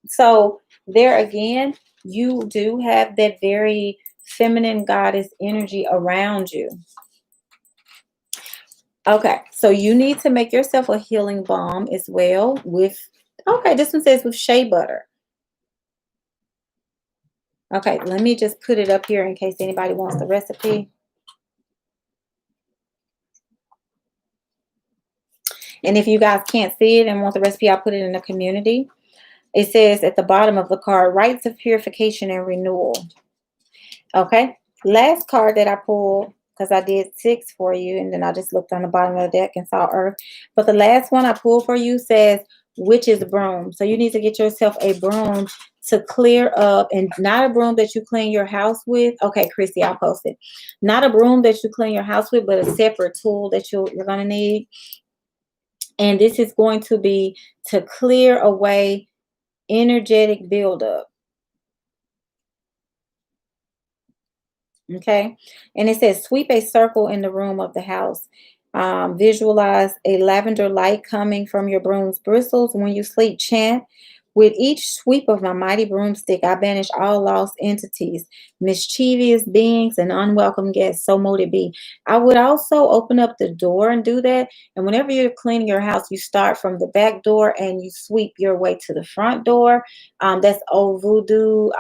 So there again, you do have that very feminine goddess energy around you. Okay, so you need to make yourself a healing balm as well with, okay, this one says with shea butter. Okay, let me just put it up here in case anybody wants the recipe. And if you guys can't see it and want the recipe, I'll put it in the community. It says at the bottom of the card, rites of purification and renewal. Okay, last card that I pulled, because I did 6 for you, and then I just looked on the bottom of the deck and saw earth. But the last one I pulled for you says witch's broom. So you need to get yourself a broom to clear up, and not a broom that you clean your house with. Okay, Chrissy, I'll post it. Not a broom that you clean your house with, but a separate tool that you're going to need. And this is going to be to clear away energetic buildup. Okay. And it says sweep a circle in the room of the house. Visualize a lavender light coming from your broom's bristles. When you sleep, chant, with each sweep of my mighty broomstick, I banish all lost entities, mischievous beings, and unwelcome guests. So mote it be. I would also open up the door and do that. And whenever you're cleaning your house, you start from the back door and you sweep your way to the front door. That's old voodoo,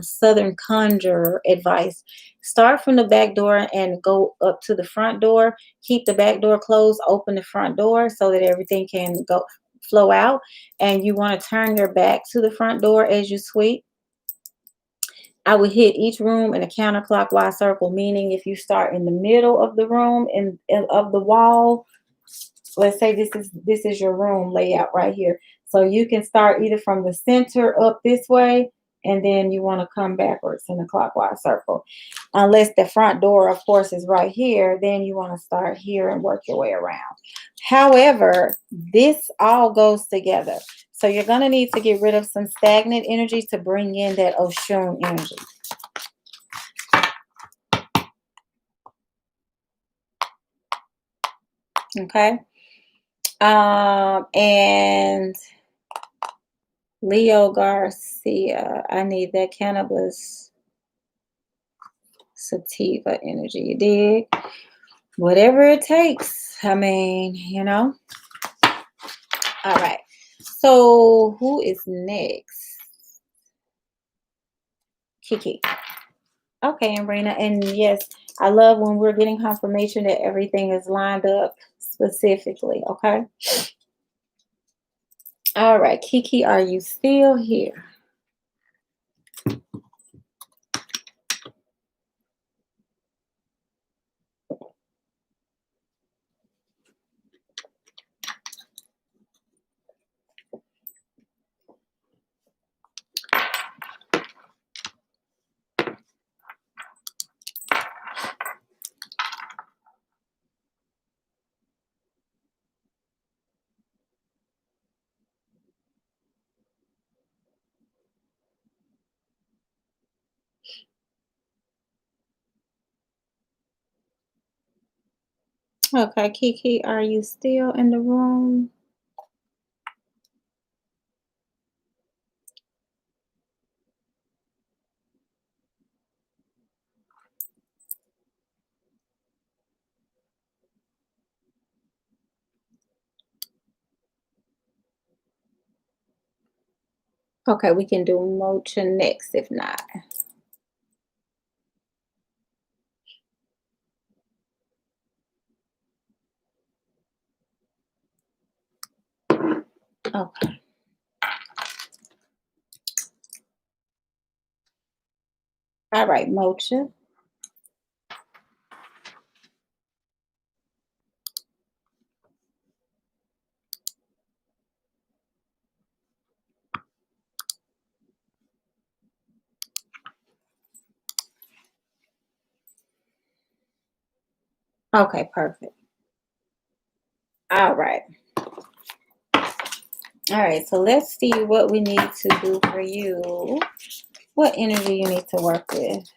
Southern conjure advice. Start from the back door and go up to the front door. Keep the back door closed, open the front door so that everything can flow out. And you want to turn your back to the front door as you sweep. I would hit each room in a counterclockwise circle, meaning if you start in the middle of the room and of the wall, let's say this is your room layout right here. So you can start either from the center up this way, and then you want to come backwards in a clockwise circle. Unless the front door, of course, is right here, then you want to start here and work your way around. However, this all goes together. So you're going to need to get rid of some stagnant energy to bring in that Oshun energy. Okay. And Leo Garcia, I need that cannabis sativa energy. You dig? Whatever it takes. I mean, All right. So who is next? Kiki. Okay, Ambrina. And yes, I love when we're getting confirmation that everything is lined up specifically. Okay. All right, Kiki, are you still here? Okay, Kiki, are you still in the room? Okay, we can do Mocha next if not. Okay. All right, Mocha. Okay, perfect. All right. All right, so let's see what we need to do for you. What energy you need to work with.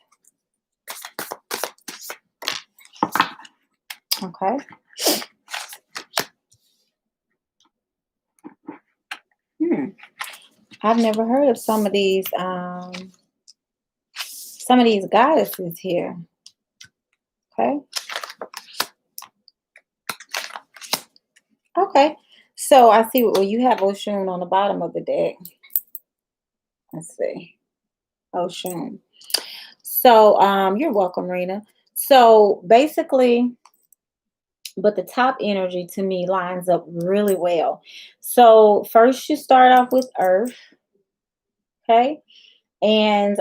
Okay. Hmm. I've never heard of some of these goddesses here. Okay. Okay. So I see, well, you have Oshun on the bottom of the deck. Let's see. Oshun. So you're welcome, Rena. So basically, but the top energy to me lines up really well. So first you start off with Earth, okay? And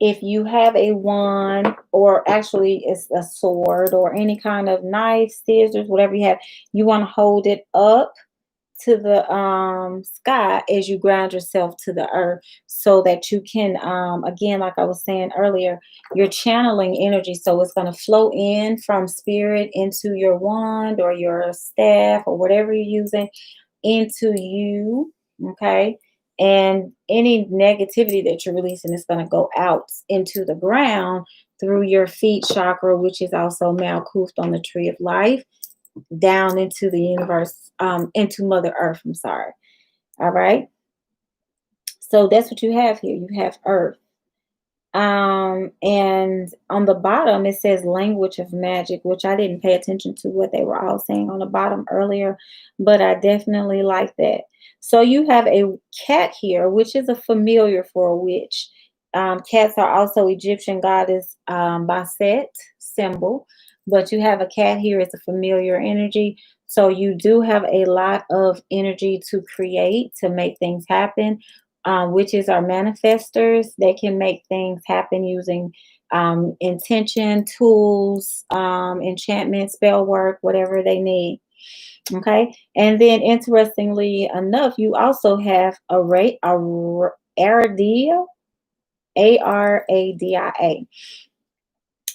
if you have a wand, or actually it's a sword or any kind of knife, scissors, whatever you have, you want to hold it up to the sky as you ground yourself to the earth, so that you can again, like I was saying earlier, you're channeling energy, so it's going to flow in from spirit into your wand or your staff or whatever you're using into you. Okay. And any negativity that you're releasing is going to go out into the ground through your feet chakra, which is also malkuth on the tree of life, down into the universe, into Mother Earth. I'm sorry. All right. So that's what you have here. You have Earth. And on the bottom, it says language of magic, which I didn't pay attention to what they were all saying on the bottom earlier, but I definitely like that. So you have a cat here, which is a familiar for a witch. Cats are also Egyptian goddess Bastet symbol, but you have a cat here. It's a familiar energy. So you do have a lot of energy to create, to make things happen. Witches are manifestors. They can make things happen using intention, tools, enchantment, spell work, whatever they need. Okay. And then, interestingly enough, you also have Aradia, Aradia.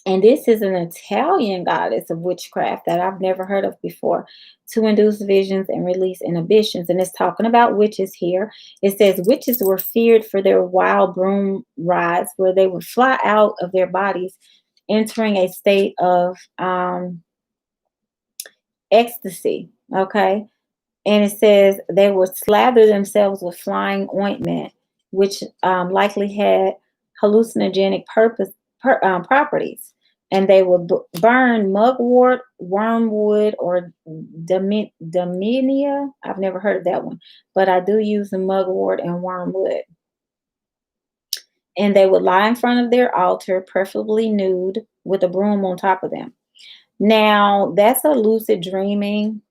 And this is an Italian goddess of witchcraft that I've never heard of before, to induce visions and release inhibitions. And it's talking about witches here. It says witches were feared for their wild broom rides, where they would fly out of their bodies, entering a state of ecstasy. Okay. And it says they would slather themselves with flying ointment, which likely had hallucinogenic properties. And they would burn mugwort, wormwood, or daminia. I've never heard of that one, but I do use the mugwort and wormwood. And they would lie in front of their altar, preferably nude, with a broom on top of them. Now, that's a lucid dreaming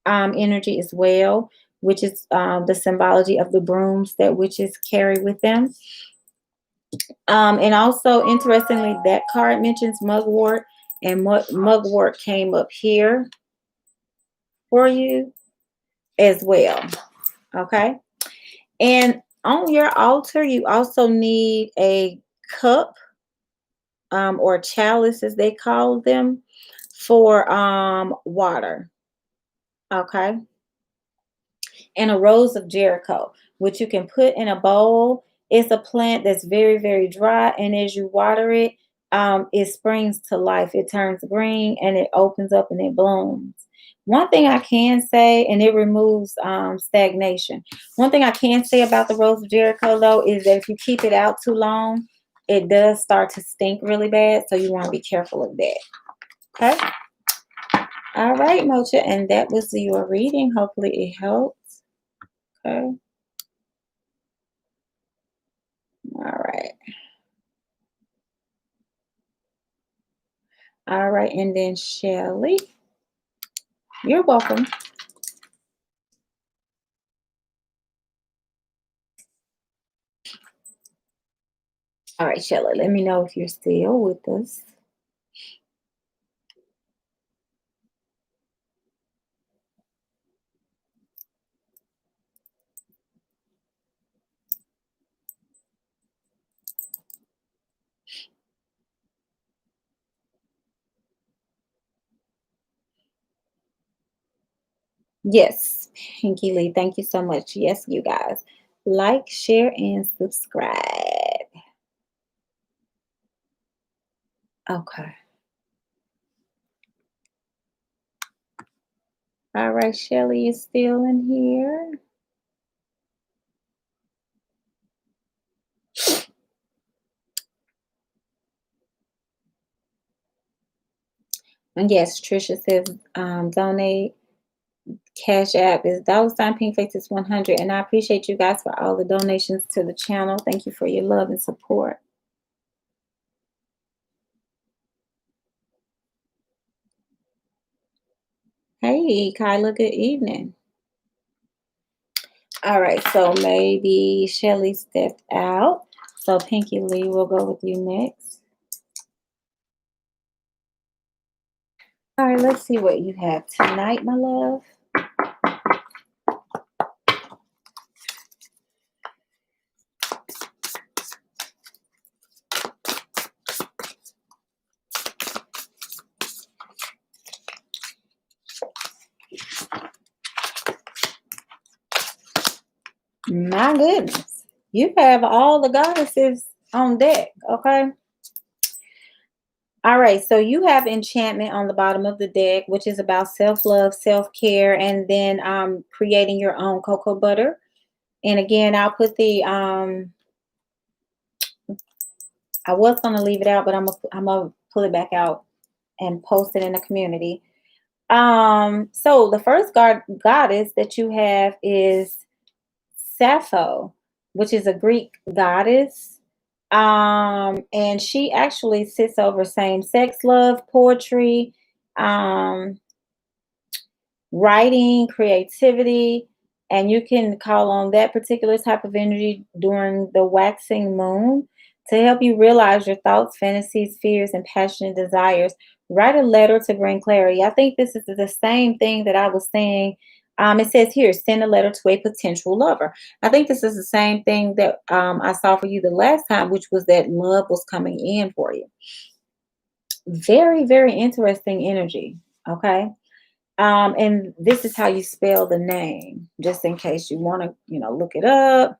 energy as well, which is the symbology of the brooms that witches carry with them. And also, interestingly, that card mentions mugwort, and mugwort came up here for you as well. Okay. And on your altar, you also need a cup, or chalice, as they call them, for water. Okay. And a rose of Jericho, which you can put in a bowl. It's a plant that's very, very dry, and as you water it, it springs to life. It turns green and it opens up and it blooms. One thing I can say, and it removes stagnation. One thing I can say about the Rose of Jericho, though, is that if you keep it out too long, it does start to stink really bad. So you want to be careful of that. Okay. All right, Mocha. And that was your reading. Hopefully it helps. Okay. All right. All right. And then Shelly, you're welcome. All right, Shelly, let me know if you're still with us. Yes, Pinky Lee, thank you so much. Yes, you guys. Like, share, and subscribe. Okay. All right, Shelly is still in here. And yes, Trisha says donate. Cash App is $ Pink Faces 100. And I appreciate you guys for all the donations to the channel. Thank you for your love and support. Hey, Kyla, good evening. All right, so maybe Shelly stepped out. So Pinky Lee, we'll go with you next. All right, let's see what you have tonight, my love. My goodness. You have all the goddesses on deck, okay? All right, so you have enchantment on the bottom of the deck, which is about self-love, self-care, and then creating your own cocoa butter. And again, I'll put the I was gonna leave it out, but I'm gonna pull it back out and post it in the community. So the first goddess that you have is Sappho, which is a Greek goddess. And she actually sits over same-sex love, poetry, um, writing, creativity, and you can call on that particular type of energy during the waxing moon to help you realize your thoughts, fantasies, fears, and passionate desires. Write a letter to bring clarity. I think this is the same thing that I was saying. It says here, send a letter to a potential lover. I think this is the same thing that I saw for you the last time, which was that love was coming in for you. Very, very interesting energy. Okay. And this is how you spell the name, just in case you want to, look it up.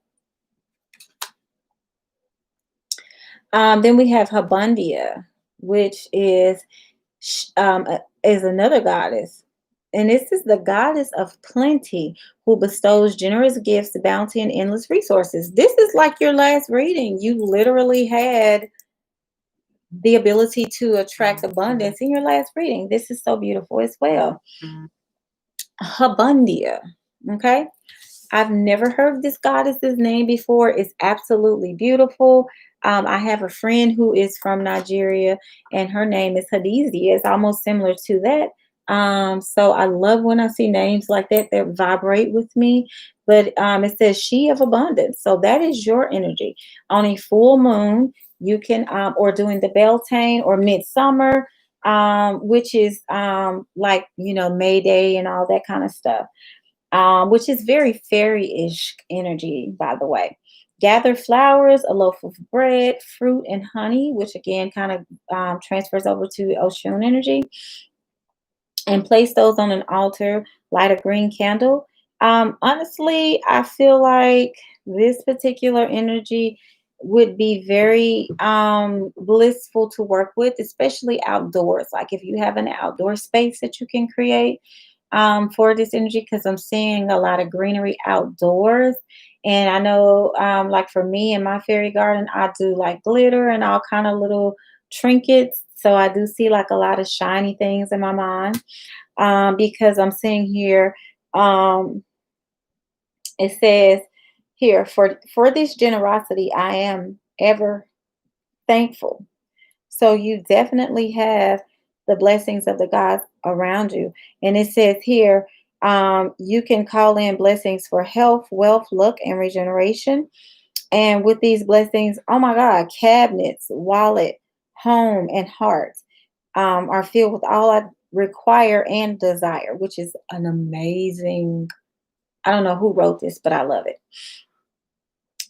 Then we have Habundia, which is another goddess. And this is the goddess of plenty who bestows generous gifts, bounty, and endless resources. This is like your last reading. You literally had the ability to attract abundance in your last reading. This is so beautiful as well. Habundia. Okay. I've never heard this goddess's name before. It's absolutely beautiful. I have a friend who is from Nigeria, and her name is Hadizi. It's almost similar to that. So I love when I see names like that that vibrate with me. But it says she of abundance. So that is your energy. On a full moon, you can, or doing the Beltane or midsummer, which is like, May Day and all that kind of stuff. Which is very fairy-ish energy, by the way. Gather flowers, a loaf of bread, fruit, and honey, which again kind of transfers over to Oshun energy, and place those on an altar. Light a green candle. Honestly, I feel like this particular energy would be very blissful to work with, especially outdoors. Like if you have an outdoor space that you can create for this energy, because I'm seeing a lot of greenery outdoors. And I know, like for me in my fairy garden, I do like glitter and all kind of little trinkets. So I do see like a lot of shiny things in my mind, because I'm seeing here, um, it says here, for this generosity, I am ever thankful. So you definitely have the blessings of the gods around you. And it says here, you can call in blessings for health, wealth, luck, and regeneration. And with these blessings, oh my God, cabinets, wallet, home, and heart are filled with all I require and desire, which is an amazing. I don't know who wrote this, but I love it.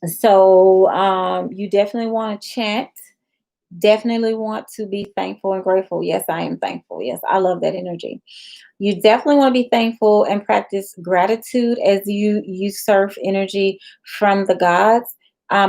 So you definitely want to chant. Definitely want to be thankful and grateful. Yes, I am thankful. Yes, I love that energy. You definitely want to be thankful and practice gratitude as you surf energy from the gods,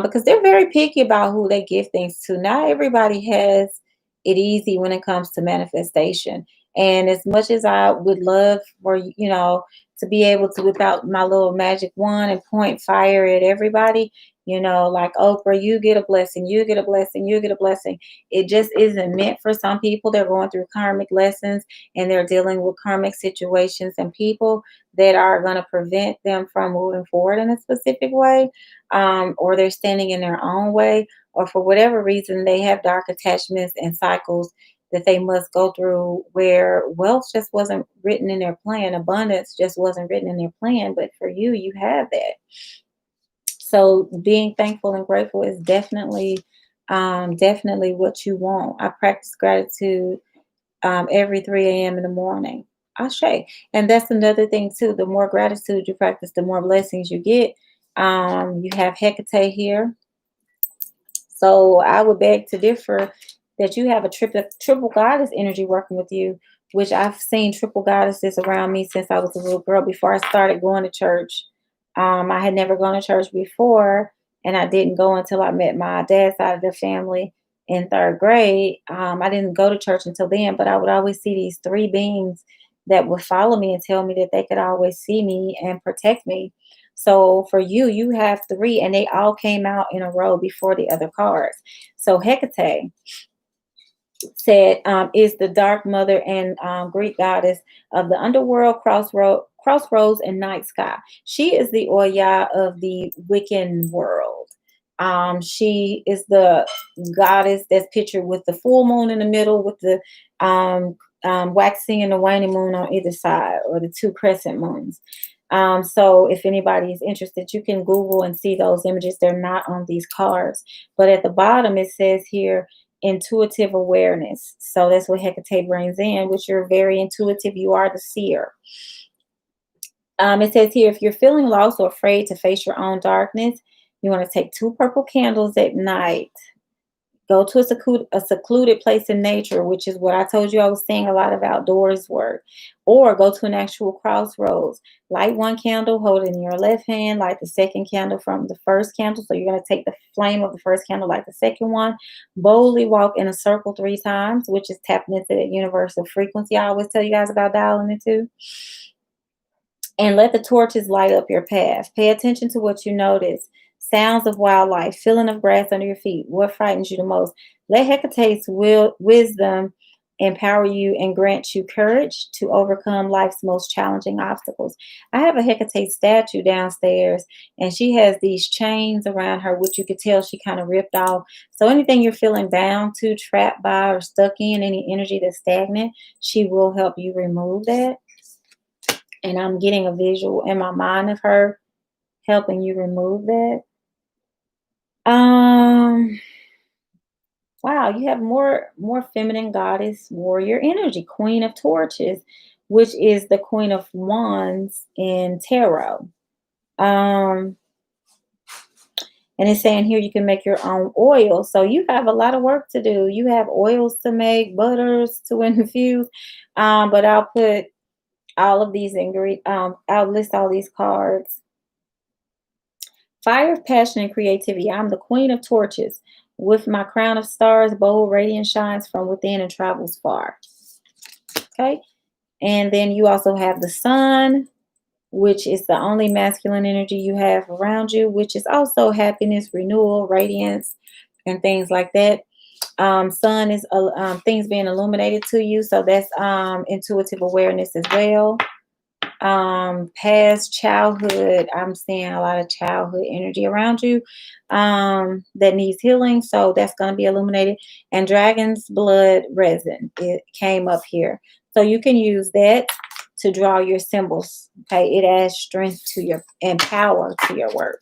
because they're very picky about who they give things to. Not everybody has it easy when it comes to manifestation. And as much as I would love for to be able to whip out my little magic wand and point fire at everybody, like Oprah, you get a blessing, you get a blessing, you get a blessing. It just isn't meant for some people. They're going through karmic lessons and they're dealing with karmic situations and people that are going to prevent them from moving forward in a specific way, or they're standing in their own way, or for whatever reason they have dark attachments and cycles that they must go through, where wealth just wasn't written in their plan, abundance just wasn't written in their plan, but for you, you have that. So being thankful and grateful is definitely what you want. I practice gratitude every 3 a.m. in the morning. Ashe. And that's another thing too. The more gratitude you practice, the more blessings you get. You have Hecate here. So I would beg to differ that you have a triple goddess energy working with you, which I've seen triple goddesses around me since I was a little girl before I started going to church. I had never gone to church before, and I didn't go until I met my dad's side of the family in third grade. I didn't go to church until then, but I would always see these three beings that would follow me and tell me that they could always see me and protect me. So for you, you have three, and they all came out in a row before the other cards. So Hecate said, is the dark mother and Greek goddess of the underworld, crossroads, and night sky. She is the Oya of the Wiccan world. She is the goddess that's pictured with the full moon in the middle, with the waxing and the waning moon on either side, or the two crescent moons. So if anybody is interested, you can Google and see those images. They're not on these cards. But at the bottom, it says here, intuitive awareness. So that's what Hecate brings in, which you're very intuitive. You are the seer. It says here, if you're feeling lost or afraid to face your own darkness, you want to take 2 purple candles at night. Go to a secluded place in nature, which is what I told you I was seeing a lot of outdoors work. Or go to an actual crossroads. Light 1 candle, hold it in your left hand, light the second candle from the first candle. So you're going to take the flame of the first candle, light the second one. Boldly walk in a circle 3 times, which is tapping into that universal frequency I always tell you guys about dialing into. And let the torches light up your path. Pay attention to what you notice. Sounds of wildlife, feeling of grass under your feet. What frightens you the most? Let Hecate's wisdom empower you and grant you courage to overcome life's most challenging obstacles. I have a Hecate statue downstairs, and she has these chains around her, which you could tell she kind of ripped off. So anything you're feeling bound to, trapped by, or stuck in, any energy that's stagnant, she will help you remove that. And I'm getting a visual in my mind of her helping you remove that. Wow, you have more feminine goddess warrior energy, Queen of Torches, which is the Queen of Wands in tarot. And it's saying here you can make your own oil. So you have a lot of work to do. You have oils to make, butters to infuse. But I'll put all of these ingredients, I'll list all these cards Fire of passion and creativity. I'm the queen of torches. With my crown of stars, bold radiance shines from within and travels far. Okay. And then you also have the sun, which is the only masculine energy you have around you, which is also happiness, renewal, radiance, and things like that. Sun is things being illuminated to you. So that's intuitive awareness as well. Past childhood, I'm seeing a lot of childhood energy around you that needs healing. So that's going to be illuminated. And dragon's blood resin, it came up here. So you can use that to draw your symbols. Okay, it adds strength to your and power to your work.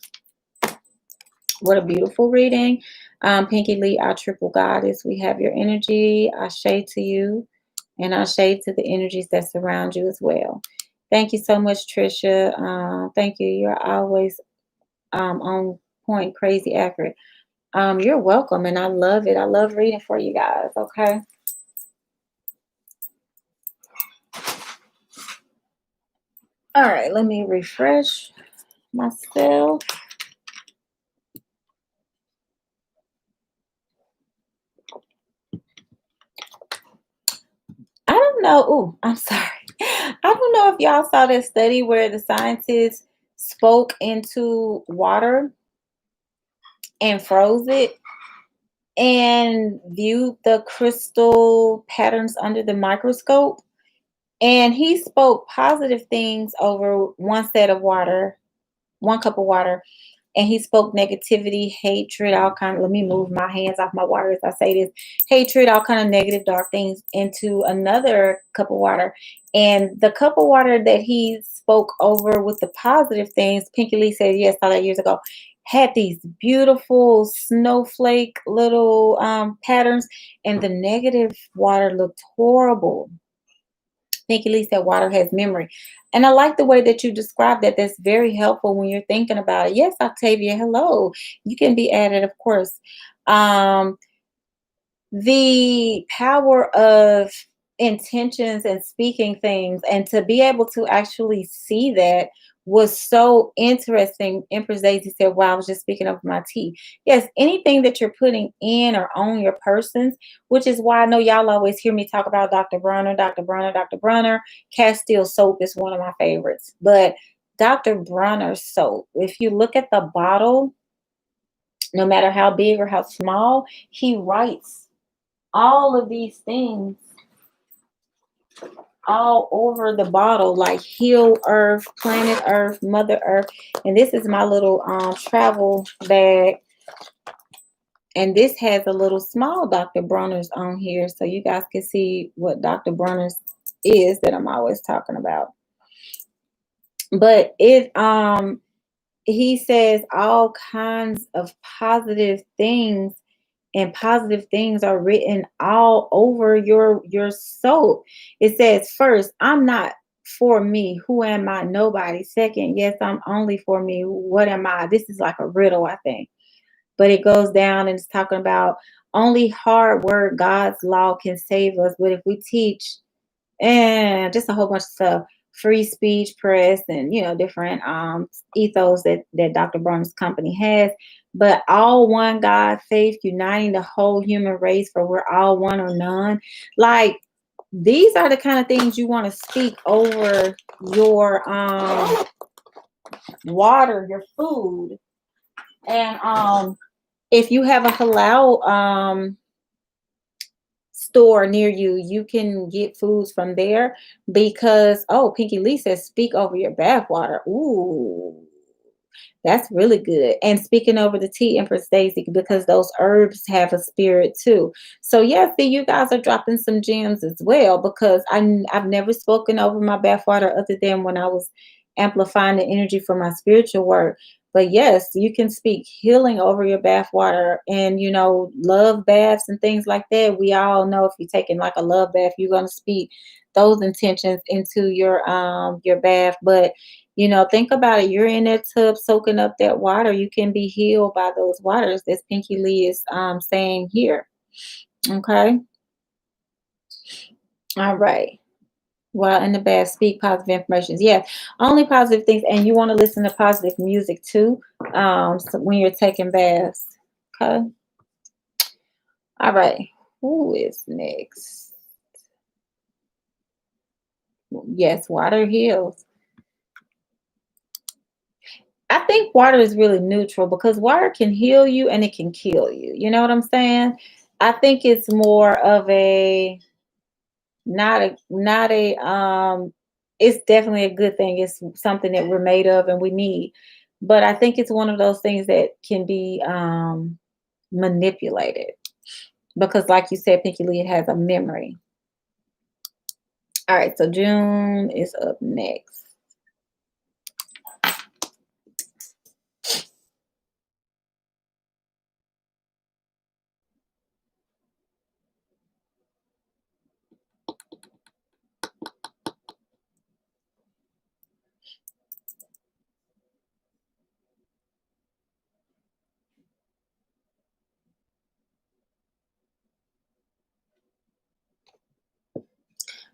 What a beautiful reading. Pinky Lee, our triple goddess. We have your energy. I shade to you, and I shade to the energies that surround you as well. Thank you so much, Trisha. Thank you. You're always on point, crazy accurate. You're welcome, and I love it. I love reading for you guys. Okay. All right. Let me refresh myself. I don't know. Oh, I'm sorry. I don't know if y'all saw that study where the scientists spoke into water and froze it and viewed the crystal patterns under the microscope. And he spoke positive things over one set of water, one cup of water, and he spoke negativity, hatred, all kind of, let me move my hands off my water as I say this, hatred, all kind of negative, dark things into another cup of water. And the cup of water that he spoke over with the positive things, Pinky Lee said, yes, all that years ago, had these beautiful snowflake little patterns, and the negative water looked horrible. Pinky Lee said water has memory. And I like the way that you described that. That's very helpful when you're thinking about it. Yes, Octavia, hello. You can be added, of course. The power of intentions and speaking things, and to be able to actually see that was so interesting. Empress Daisy said, wow, I was just speaking of my tea. Yes, anything that you're putting in or on your persons, which is why I know y'all always hear me talk about Dr. Bronner, Dr. Bronner, Dr. Bronner. Castile soap is one of my favorites. But Dr. Bronner soap, if you look at the bottle, no matter how big or how small, he writes all of these things all over the bottle, like heal earth, planet earth, mother earth. And this is my little travel bag, and this has a little small Dr. Bronner's on here, so you guys can see what Dr. Bronner's is that I'm always talking about. But it he says all kinds of positive things, and positive things are written all over your soul. It says, first, I'm not for me. Who am I? Nobody. Second, yes, I'm only for me. What am I? This is like a riddle, I think. But it goes down and it's talking about only hard work, God's law can save us. But if we teach and just a whole bunch of stuff, free speech, press, and different ethos that Dr. Bronner's company has. But all one God, faith, uniting the whole human race, for we're all one or none. Like, these are the kind of things you want to speak over your water, your food. And if you have a halal store near you, you can get foods from there, because Pinky Lee says speak over your bath water. Ooh, that's really good. And speaking over the tea, Empress Daisy, because those herbs have a spirit too. So yeah, see, you guys are dropping some gems as well, because I've never spoken over my bath water other than when I was amplifying the energy for my spiritual work. But yes, you can speak healing over your bath water, and love baths and things like that. We all know if you're taking like a love bath, you're gonna speak those intentions into your bath. But think about it. You're in that tub soaking up that water. You can be healed by those waters. That's Pinky Lee is saying here. Okay. All right. Well, in the best, speak positive information. Yes, only positive things, and you want to listen to positive music too. So when you're taking baths. Okay. All right. Who is next? Yes, water heals. I think water is really neutral because water can heal you and it can kill you. You know what I'm saying? I think it's more of a not a it's definitely a good thing. It's something that we're made of and we need. But I think it's one of those things that can be manipulated because like you said, Pinky Lee, it has a memory. All right, so June is up next.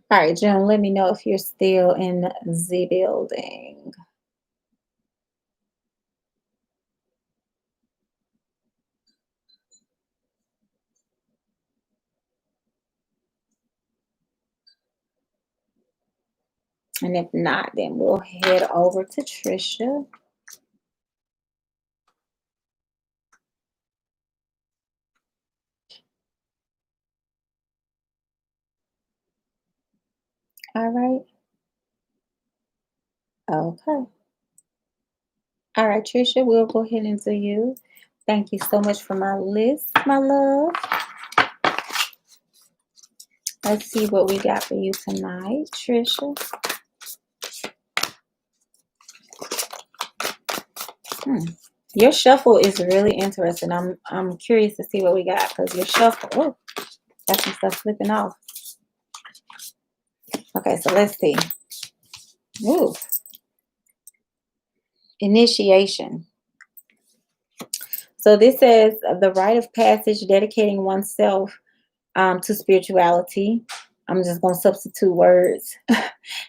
All right, June, let me know if you're still in the building. And if not, then we'll head over to Trisha. All right. Okay. All right, Trisha, we'll go ahead and do you. Thank you so much for my list, my love. Let's see what we got for you tonight, Trisha. Hmm. Your shuffle is really interesting. I'm curious to see what we got because your shuffle. Oh, got some stuff slipping off. Okay, so let's see. Ooh, initiation. So this says the rite of passage, dedicating oneself to spirituality. I'm just going to substitute words.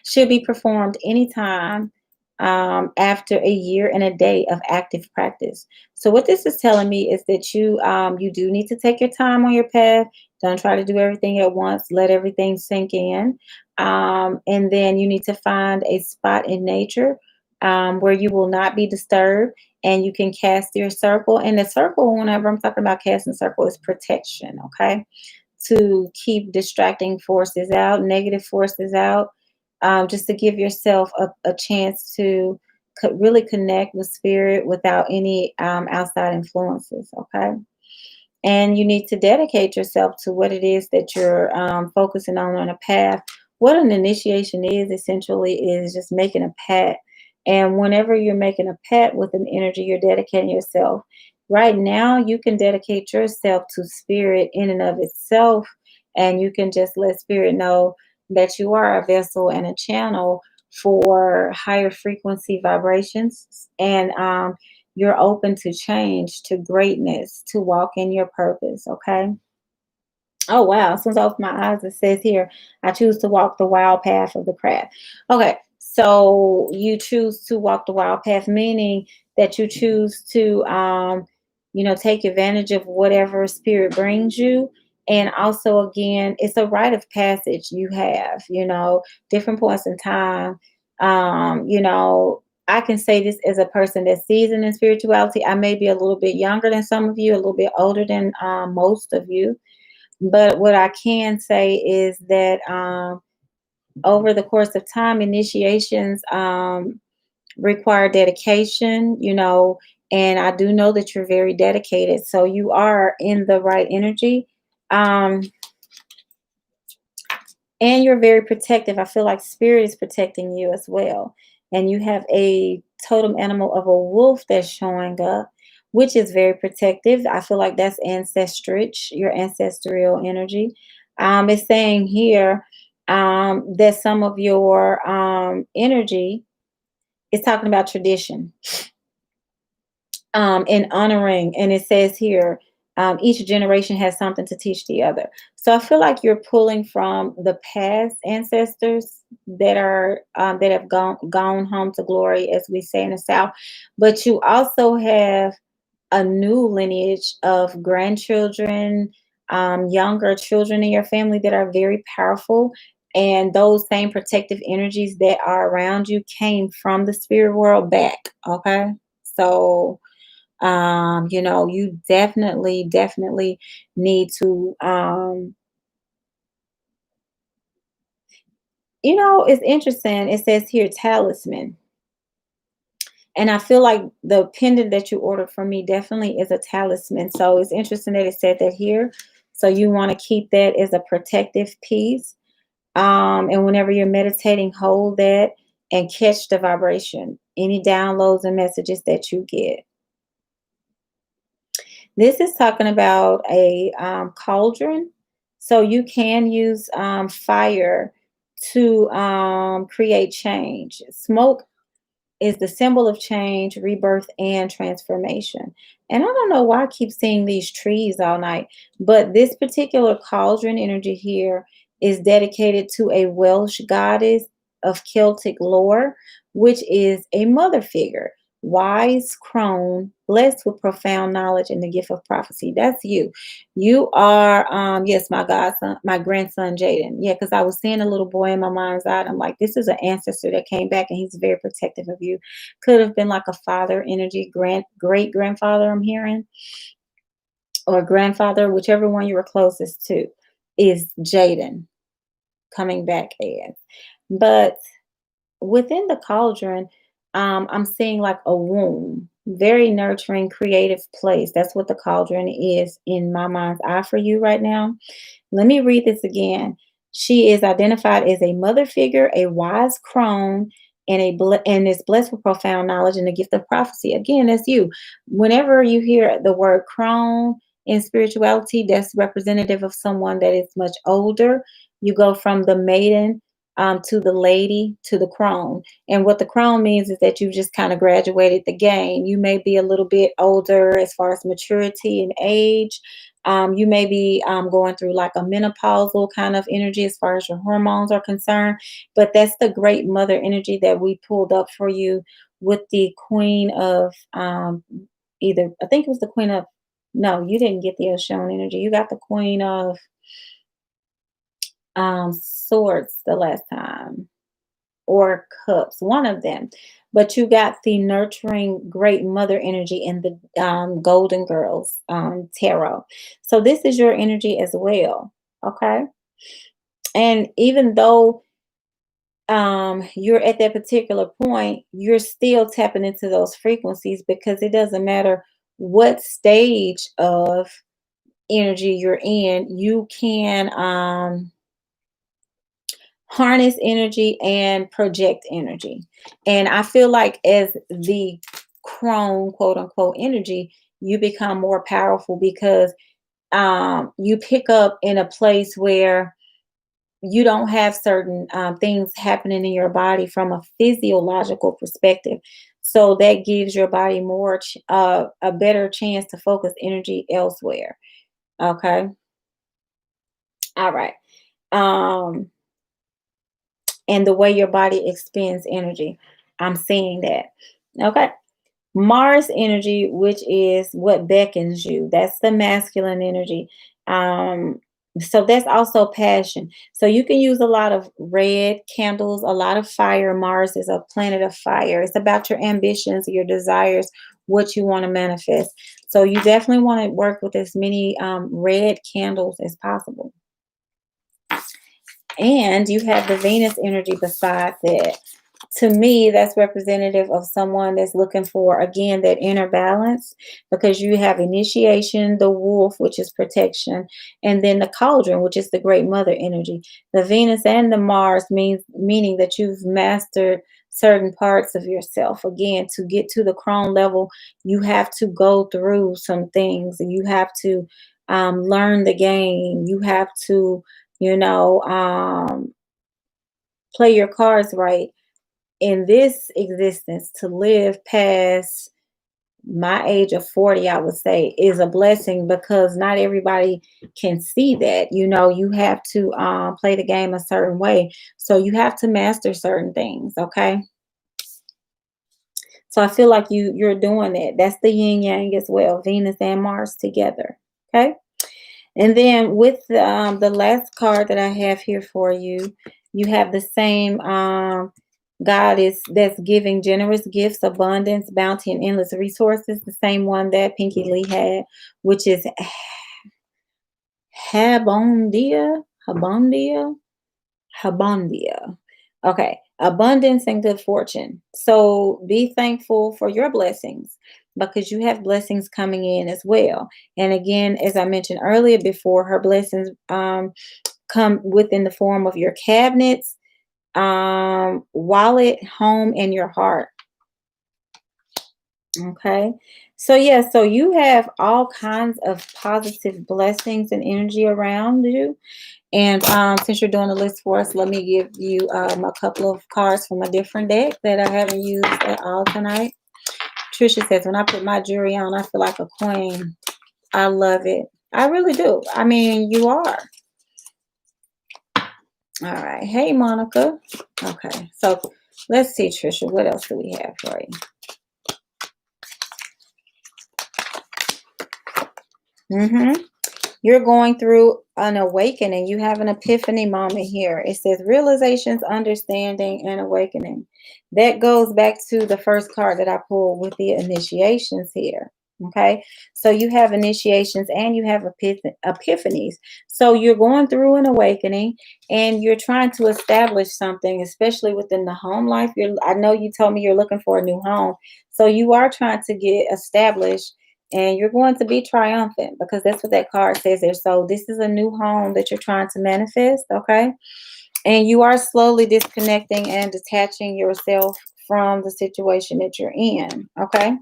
Should be performed anytime after a year and a day of active practice. So what this is telling me is that you do need to take your time on your path. Don't try to do everything at once. Let everything sink in, and then you need to find a spot in nature where you will not be disturbed, and you can cast your circle. And the circle, whenever I'm talking about casting circle, is protection. Okay, to keep distracting forces out, negative forces out, just to give yourself a chance to really connect with spirit without any outside influences. Okay. And you need to dedicate yourself to what it is that you're focusing on a path. What an initiation is essentially is just making a pact. And whenever you're making a pact with an energy, you're dedicating yourself. Right now, you can dedicate yourself to spirit in and of itself, and you can just let spirit know that you are a vessel and a channel for higher frequency vibrations. And you're open to change, to greatness, to walk in your purpose. Okay. Oh, wow. As soon as I open my eyes, it says here, I choose to walk the wild path of the craft. Okay. So you choose to walk the wild path, meaning that you choose to, take advantage of whatever spirit brings you. And also, again, it's a rite of passage you have, different points in time. I can say this as a person that's seasoned in spirituality. I may be a little bit younger than some of you, a little bit older than most of you, but what I can say is that over the course of time, initiations require dedication, and I do know that you're very dedicated. So you are in the right energy. Um, and you're very protective. I feel like spirit is protecting you as well. And you have a totem animal of a wolf that's showing up, which is very protective. I feel like that's ancestrich, your ancestral energy. It's saying here that some of your energy is talking about tradition and honoring. And it says here, Each generation has something to teach the other. So I feel like you're pulling from the past ancestors that are that have gone home to glory, as we say in the South. But you also have a new lineage of grandchildren, younger children in your family that are very powerful. And those same protective energies that are around you came from the spirit world back. Okay. So, you definitely need to, it's interesting. It says here talisman. And I feel like the pendant that you ordered from me definitely is a talisman. So it's interesting that it said that here. So you want to keep that as a protective piece. And whenever you're meditating, hold that and catch the vibration, any downloads and messages that you get. This is talking about a cauldron. So you can use fire to create change. Smoke is the symbol of change, rebirth, and transformation. And I don't know why I keep seeing these trees all night, but this particular cauldron energy here is dedicated to a Welsh goddess of Celtic lore, which is a mother figure, wise crone, blessed with profound knowledge and the gift of prophecy. That's you. You are, yes, my godson, my grandson Jaden. Yeah, because I was seeing a little boy in my mind's eye. I'm like, this is an ancestor that came back, and he's very protective of you. Could have been like a father energy, great grandfather. I'm hearing, or grandfather, whichever one you were closest to, is Jaden coming back as. But within the cauldron, I'm seeing like a womb, very nurturing, creative place. That's what the cauldron is in my mind's eye for you right now. Let me read this again. She is identified as a mother figure, a wise crone, and and is blessed with profound knowledge and the gift of prophecy. Again, that's you. Whenever you hear the word crone in spirituality, that's representative of someone that is much older. You go from the maiden to the lady to the crone. And what the crone means is that you just kind of graduated the game. You may be a little bit older as far as maturity and age. You may be going through like a menopausal kind of energy as far as your hormones are concerned, but that's the great mother energy that we pulled up for you with the queen of either, I think it was the queen of, no, you didn't get the Oshun energy. You got the queen of swords the last time, or cups, one of them. But you got the nurturing great mother energy in the Golden Girls tarot. So this is your energy as well. Okay. And even though you're at that particular point, you're still tapping into those frequencies, because it doesn't matter what stage of energy you're in, you can harness energy and project energy. And I feel like as the crone, quote unquote, energy, you become more powerful, because you pick up in a place where you don't have certain things happening in your body from a physiological perspective. So that gives your body a better chance to focus energy elsewhere. Okay. All right. Um, and the way your body expends energy. I'm seeing that. Okay. Mars energy, which is what beckons you. That's the masculine energy. Um, so that's also passion. So you can use a lot of red candles, a lot of fire. Mars is a planet of fire. It's about your ambitions, your desires, what you want to manifest. So you definitely want to work with as many red candles as possible. And you have the Venus energy besides that. To me, that's representative of someone that's looking for, again, that inner balance, because you have initiation, the wolf, which is protection, and then the cauldron, which is the great mother energy. The Venus and the Mars meaning that you've mastered certain parts of yourself. Again, to get to the crown level, you have to go through some things. You have to learn the game. You have to, you know, play your cards right in this existence to live past my age of 40, I would say, is a blessing because not everybody can see that. You know, you have to play the game a certain way. So you have to master certain things, okay? So I feel like you're doing that. That's the yin yang as well, Venus and Mars together, okay? And then with the last card that I have here for you, you have the same God is that's giving generous gifts, abundance, bounty, and endless resources. The same one that Pinky Lee had, which is Habondia, Habondia, Habondia. Okay, abundance and good fortune. So be thankful for your blessings because you have blessings coming in as well. And again, as I mentioned earlier before, her blessings come within the form of your cabinets, wallet, home, and your heart. Okay. So yeah, so you have all kinds of positive blessings and energy around you. And since you're doing a list for us, let me give you a couple of cards from a different deck that I haven't used at all tonight. Trisha says, when I put my jewelry on, I feel like a queen. I love it. I really do. I mean, you are. All right. Hey, Monica. Okay. So let's see, Trisha. What else do we have for you? You're going through an awakening. You have an epiphany moment here. It says realizations, understanding, and awakening. That goes back to the first card that I pulled with the initiations here. Okay. So you have initiations and you have epiphanies. So you're going through an awakening and you're trying to establish something, especially within the home life. I know you told me you're looking for a new home. So you are trying to get established and you're going to be triumphant because that's what that card says there. So this is a new home that you're trying to manifest, okay? And you are slowly disconnecting and detaching yourself from the situation that you're in, okay?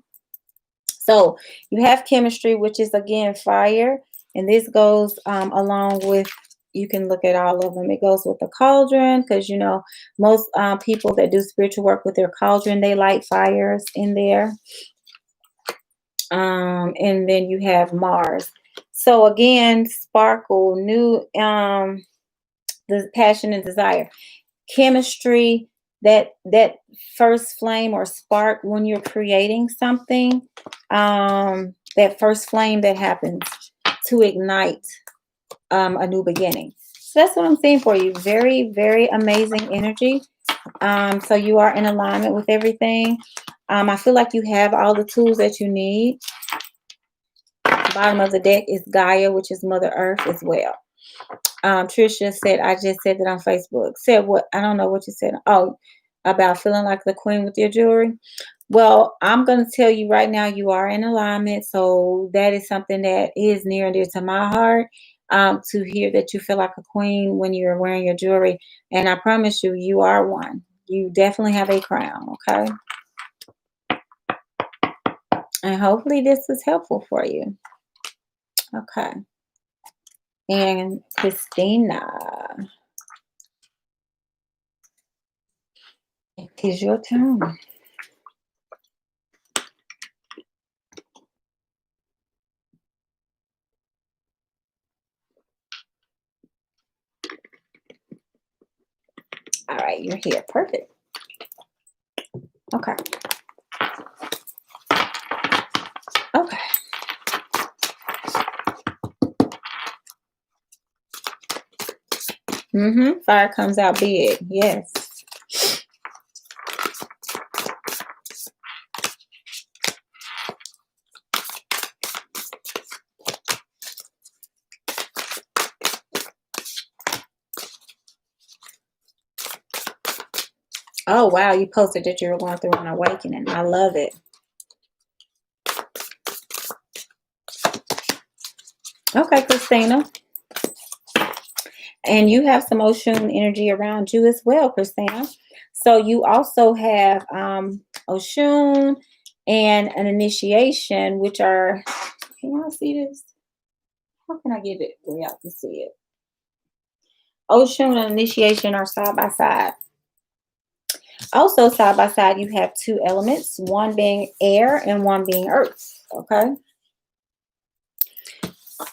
So you have chemistry, which is again fire, and this goes along with. You can look at all of them. It goes with the cauldron because you know most people that do spiritual work with their cauldron, they light fires in there. And then you have Mars. So again, sparkle, new, the passion and desire, chemistry, that first flame or spark when you're creating something, that first flame that happens to ignite a new beginning. So that's what I'm saying for you. Very, very amazing energy. So you are in alignment with everything. I feel like you have all the tools that you need. Bottom of the deck is Gaia, which is Mother Earth as well. Trisha said, I just said that on Facebook. Said what? I don't know what you said. Oh, about feeling like the queen with your jewelry. Well, I'm going to tell you right now, you are in alignment. So that is something that is near and dear to my heart. To hear that you feel like a queen when you're wearing your jewelry. And I promise you, you are one. You definitely have a crown, okay? And hopefully this is helpful for you. Okay. And Christina, it is your turn. All right, you're here. Perfect. Okay. Okay. Fire comes out big. Yes. Oh, wow. You posted that you were going through an awakening. I love it. Okay, Christina. And you have some Oshun energy around you as well, Christina. So you also have Oshun and an initiation, which are, can y'all see this? How can I get it where y'all can see it? Oshun and initiation are side by side. Also, side by side, you have two elements, one being air and one being earth. Okay.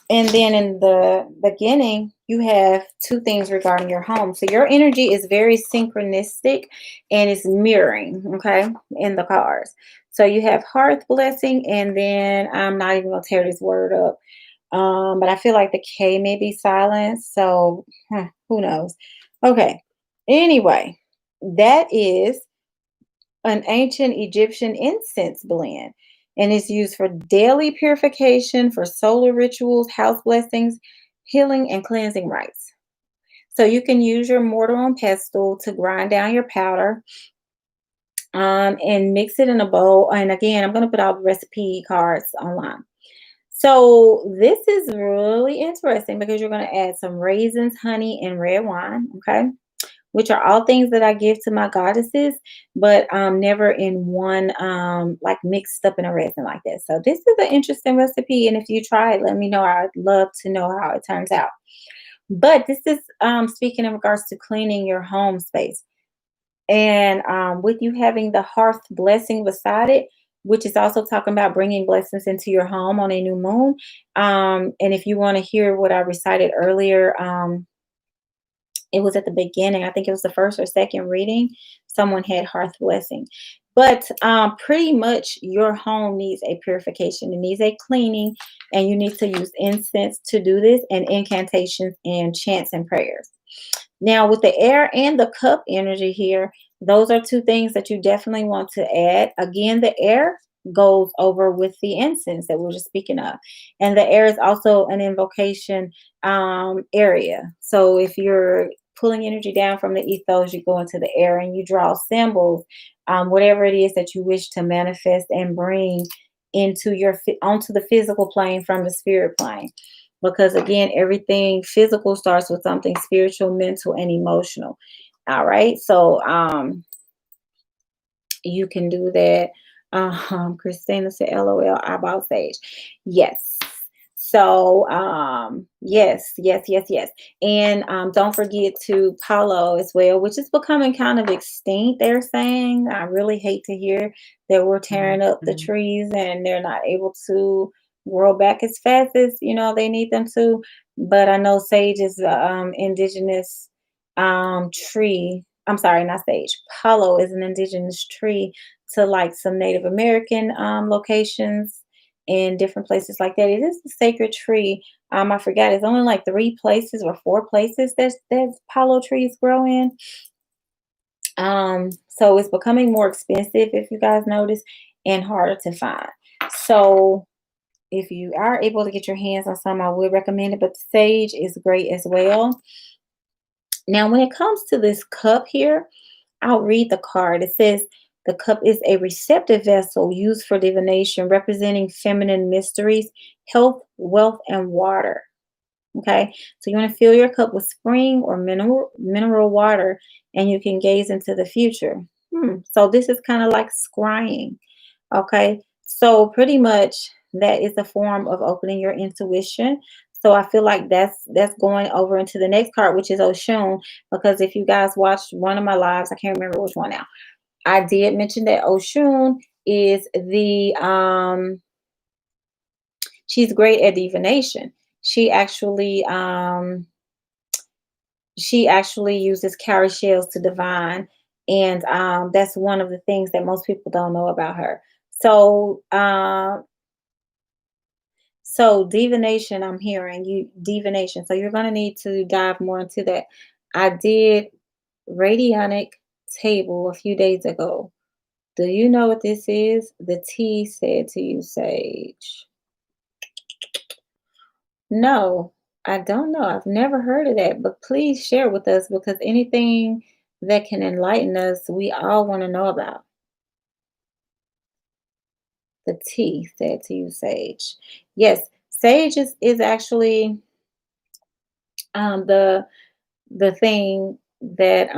And then in the beginning, you have two things regarding your home. So your energy is very synchronistic and it's mirroring, okay, in the cards. So you have hearth blessing, and then I'm not even gonna tear this word up. But I feel like the K may be silent, so who knows? Okay. Anyway, that is an ancient Egyptian incense blend, and it's used for daily purification, for solar rituals, house blessings, healing, and cleansing rites. So you can use your mortar and pestle to grind down your powder, and mix it in a bowl. And again, I'm going to put all the recipe cards online. So this is really interesting because you're going to add some raisins, honey, and red wine. Okay, which are all things that I give to my goddesses, but never in one, like mixed up in a resin like this. So this is an interesting recipe, and if you try it, let me know. I'd love to know how it turns out. But this is speaking in regards to cleaning your home space, and with you having the hearth blessing beside it, which is also talking about bringing blessings into your home on a new moon. And if you want to hear what I recited earlier, it was at the beginning. I think it was the first or second reading. Someone had hearth blessing. But pretty much your home needs a purification. It needs a cleaning, and you need to use incense to do this, and incantations and chants and prayers. Now, with the air and the cup energy here, those are two things that you definitely want to add. Again, the air goes over with the incense that we were just speaking of. And the air is also an invocation area. So if you're pulling energy down from the ethos, you go into the air and you draw symbols, whatever it is that you wish to manifest and bring into onto the physical plane from the spirit plane, because again, everything physical starts with something spiritual, mental, and emotional. All right, so you can do that. Christina said, "LOL, I bought sage." Yes. So yes. And don't forget to Palo as well, which is becoming kind of extinct. They're saying, I really hate to hear that we're tearing up the trees and they're not able to grow back as fast as they need them to. But I know sage is indigenous tree. I'm sorry, not sage. Palo is an indigenous tree to like some Native American locations and different places like that. It is a sacred tree. I forgot it's only like 3 places or 4 places that Palo trees grow in. So it's becoming more expensive, if you guys notice, and harder to find. So if you are able to get your hands on some, I would recommend it. But sage is great as well. Now, when it comes to this cup here, I'll read the card. It says the cup is a receptive vessel used for divination, representing feminine mysteries, health, wealth, and water. Okay, so you want to fill your cup with spring or mineral water, and you can gaze into the future. So this is kind of like scrying. Okay, so pretty much that is a form of opening your intuition. So I feel like that's going over into the next card, which is Oshun, because if you guys watched one of my lives, I can't remember which one now. I did mention that Oshun is the she's great at divination. She actually uses cowrie shells to divine, and that's one of the things that most people don't know about her. So so divination, I'm hearing you divination. So you're going to need to dive more into that. I did radionic table a few days ago. Do you know what this is? The T said to you, Sage. No, I don't know. I've never heard of that, but please share with us, because anything that can enlighten us, we all want to know about. The T said to you, Sage. Yes, Sage is actually the thing that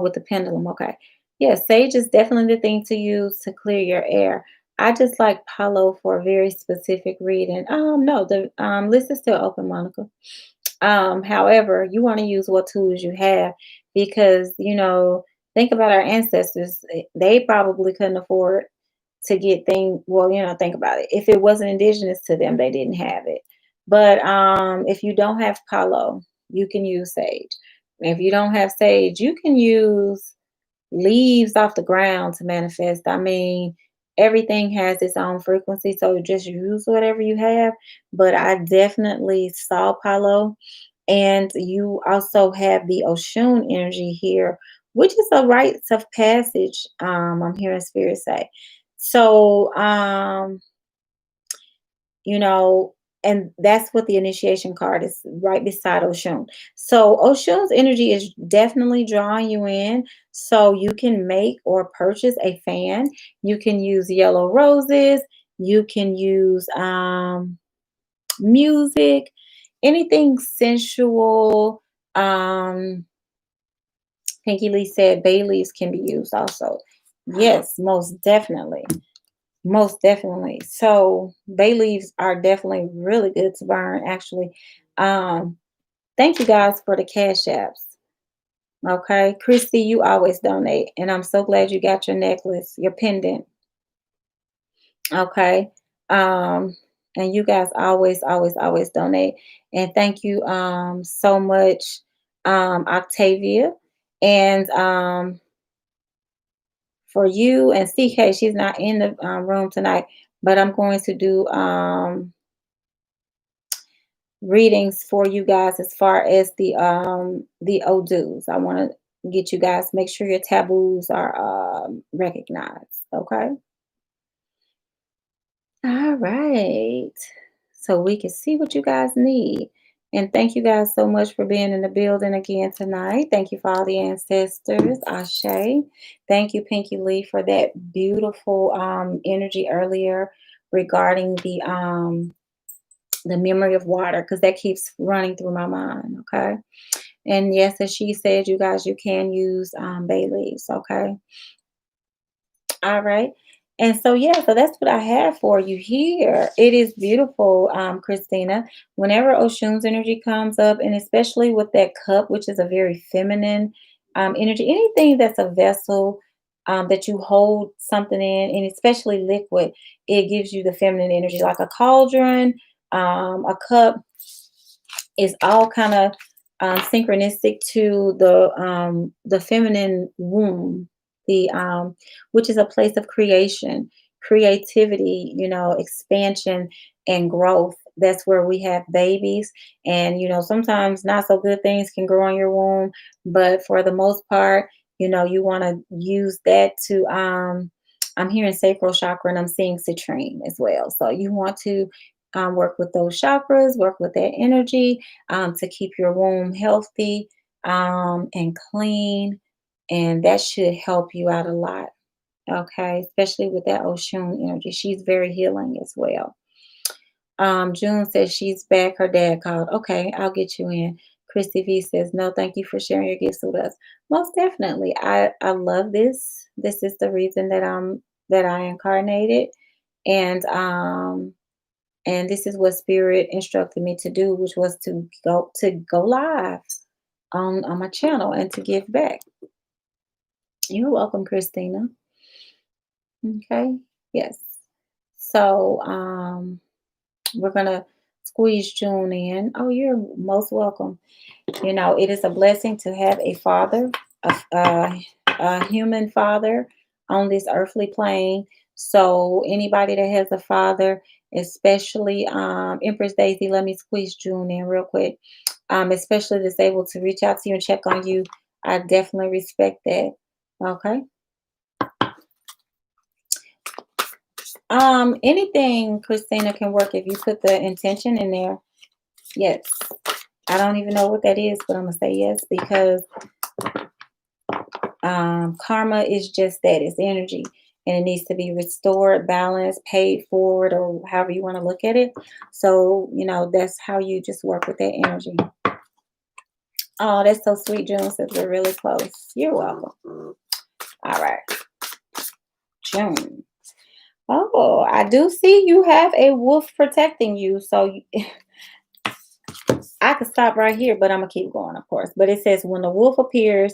with the pendulum. Okay. Yes, sage is definitely the thing to use to clear your air. I just like Palo for a very specific reading. No, the list is still open, Monica. However, you want to use what tools you have, because Think about our ancestors. They probably couldn't afford to get things. Well, think about it. If it wasn't indigenous to them, they didn't have it. But if you don't have Palo, you can use sage. If you don't have sage, you can use leaves off the ground to manifest. I mean, everything has its own frequency, so just use whatever you have. But I definitely saw Palo, and you also have the Oshun energy here, which is a rites of passage. I'm hearing spirit say. So, you know, and that's what the initiation card is right beside Oshun. So Oshun's energy is definitely drawing you in. So you can make or purchase a fan. You can use yellow roses. You can use music, anything sensual. Pinky Lee said bay leaves can be used also. Yes, most definitely. Most definitely. So bay leaves are definitely really good to burn, actually. Um, Thank you guys for the cash apps. Okay. Christy, you always donate. And I'm so glad you got your necklace, your pendant. Okay. Um, and you guys always, always, always donate. And thank you so much, Octavia. And for you and CK, she's not in the room tonight, but I'm going to do readings for you guys as far as the Odus. I want to get you guys, make sure your taboos are recognized. Okay. All right. So we can see what you guys need. And thank you guys so much for being in the building again tonight. Thank you for all the ancestors. Ashe. Thank you, Pinky Lee, for that beautiful energy earlier regarding the memory of water, because that keeps running through my mind. Okay. And yes, as she said, you guys, you can use bay leaves. Okay. All right. And so, yeah, so that's what I have for you here. It is beautiful, Christina. Whenever Oshun's energy comes up, and especially with that cup, which is a very feminine energy, anything that's a vessel that you hold something in, and especially liquid, it gives you the feminine energy, like a cauldron, a cup is all kind of synchronistic to the feminine womb, the which is a place of creation, creativity, expansion and growth. That's where we have babies, and sometimes not so good things can grow in your womb, but for the most part, you want to use that to I'm hearing sacral chakra, and I'm seeing citrine as well. So you want to work with those chakras, work with that energy to keep your womb healthy and clean. And that should help you out a lot. Okay. Especially with that Oshun energy. She's very healing as well. June says she's back. Her dad called. Okay. I'll get you in. Christy V says, no, thank you for sharing your gifts with us. Most definitely. I love this. This is the reason that I incarnated. And this is what spirit instructed me to do, which was to go live on my channel and to give back. You're welcome, Christina. Okay. Yes. So we're gonna squeeze June in. Oh, you're most welcome. It is a blessing to have a father, a human father on this earthly plane. So anybody that has a father, especially Empress Daisy, let me squeeze June in real quick. Especially that's able to reach out to you and check on you. I definitely respect that. Okay. Anything, Christina, can work if you put the intention in there. Yes. I don't even know what that is, but I'm gonna say yes because karma is just that. It's energy, and it needs to be restored, balanced, paid forward, or however you want to look at it. So that's how you just work with that energy. Oh, that's so sweet. June says we're really close. You're welcome. All right, June. Oh, I do see you have a wolf protecting you. So I could stop right here, but I'm going to keep going, of course. But it says, when the wolf appears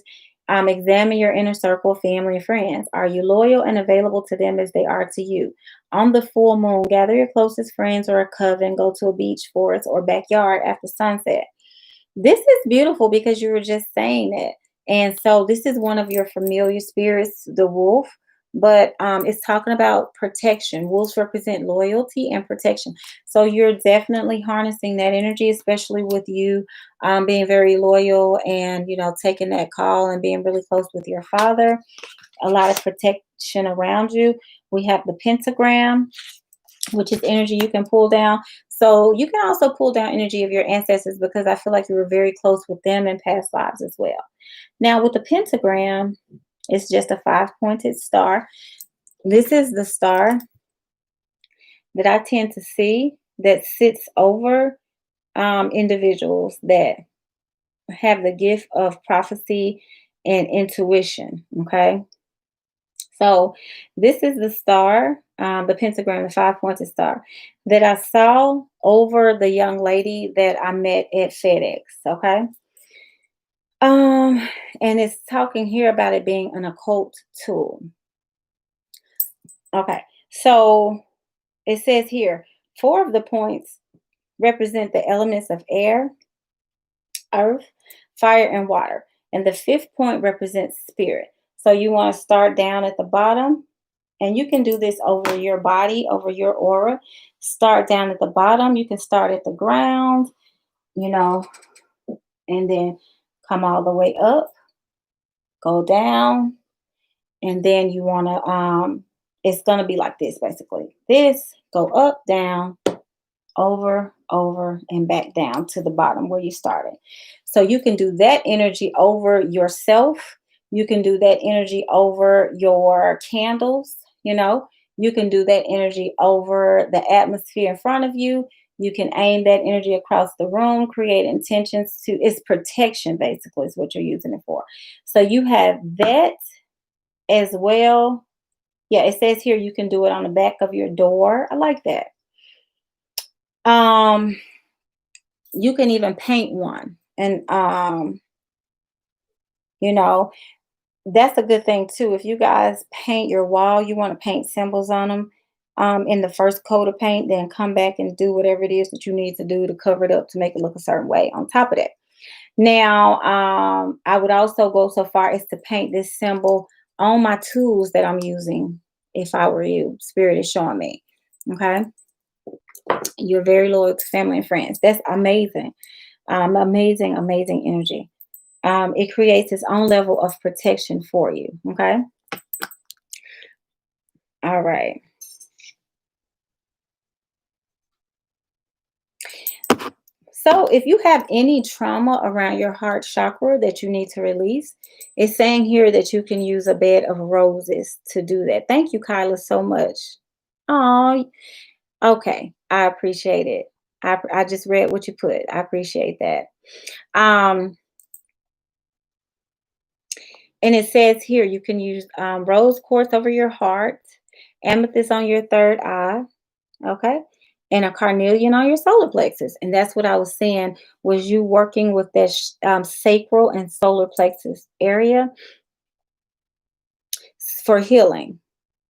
Examine your inner circle, family, and friends. Are you loyal and available to them as they are to you? On the full moon, gather your closest friends or a coven, go to a beach, forest, or backyard after sunset. This is beautiful because you were just saying it. And so this is one of your familiar spirits, the wolf, but it's talking about protection. Wolves represent loyalty and protection. So you're definitely harnessing that energy, especially with you being very loyal and, taking that call and being really close with your father. A lot of protection around you. We have the pentagram, which is energy you can pull down. So you can also pull down energy of your ancestors because I feel like you were very close with them in past lives as well. Now, with the pentagram, it's just a 5-pointed star. This is the star that I tend to see that sits over individuals that have the gift of prophecy and intuition. Okay. So this is the star, the pentagram, the 5-pointed star that I saw over the young lady that I met at FedEx. Okay. Um, and it's talking here about it being an occult tool. Okay. So it says here, 4 of the points represent the elements of air, earth, fire, and water. And the 5th point represents spirit. So you want to start down at the bottom. And you can do this over your body, over your aura. Start down at the bottom. You can start at the ground, and then come all the way up, go down, and then you want to, it's going to be like this basically. This, go up, down, over, and back down to the bottom where you started. So you can do that energy over yourself. You can do that energy over your candles. You can do that energy over the atmosphere in front of you. You can aim that energy across the room, create intentions it's protection basically is what you're using it for. So you have that as well. Yeah, it says here you can do it on the back of your door. I like that. You can even paint one. And that's a good thing too. If you guys paint your wall, you want to paint symbols on them in the first coat of paint, then come back and do whatever it is that you need to do to cover it up to make it look a certain way on top of that. Now, I would also go so far as to paint this symbol on my tools that I'm using if I were you. Spirit is showing me. Okay. You're very loyal to family and friends. That's amazing. Amazing energy. It creates its own level of protection for you. Okay. All right. So if you have any trauma around your heart chakra that you need to release, it's saying here that you can use a bed of roses to do that. Thank you, Kyla, so much. Oh, okay. I appreciate it. I just read what you put. I appreciate that. And it says here you can use rose quartz over your heart, amethyst on your third eye, okay, and a carnelian on your solar plexus. And that's what I was saying was you working with that sacral and solar plexus area for healing.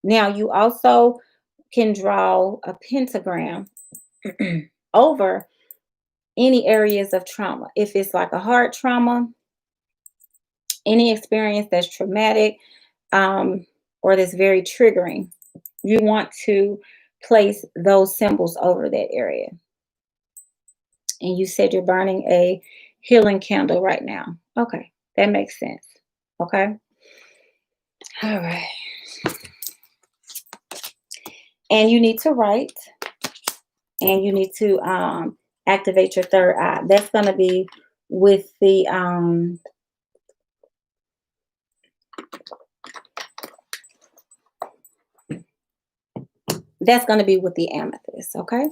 Now you also can draw a pentagram over any areas of trauma. If it's like a heart trauma, any experience that's traumatic or that's very triggering, you want to place those symbols over that area. And you said you're burning a healing candle right now. Okay, that makes sense. Okay. All right. And you need to write, and you need to activate your third eye. That's going to be with the amethyst, okay?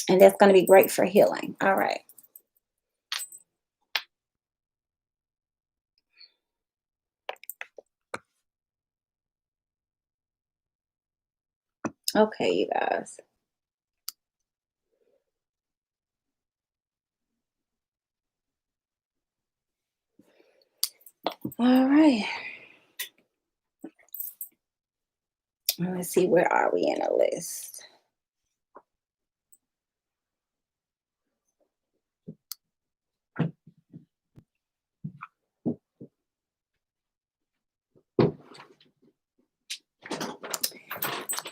And that's going to be great for healing. All right. Okay, you guys. All right. Let's see, where are we in the list?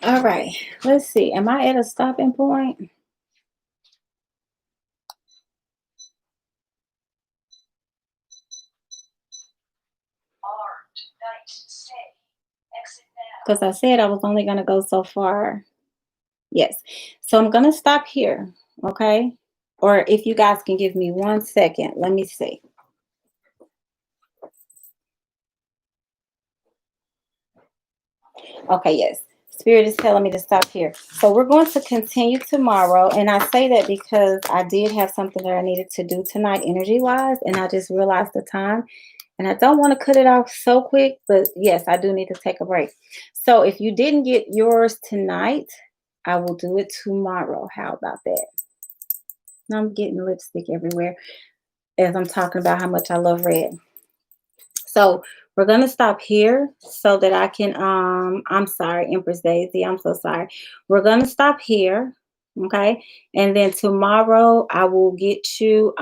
All right. Let's see. Am I at a stopping point? Because I said I was only going to go so far. Yes. So I'm going to stop here. Okay. Or if you guys can give me 1 second, let me see. Okay, yes. Spirit is telling me to stop here. So we're going to continue tomorrow. And I say that because I did have something that I needed to do tonight energy-wise. And I just realized the time. And I don't want to cut it off so quick. But yes, I do need to take a break. So if you didn't get yours tonight, I will do it tomorrow. How about that? I'm getting lipstick everywhere as I'm talking about how much I love red. So we're going to stop here so that I can, I'm sorry, Empress Daisy, I'm so sorry. We're going to stop here. Okay. And then tomorrow I will get you,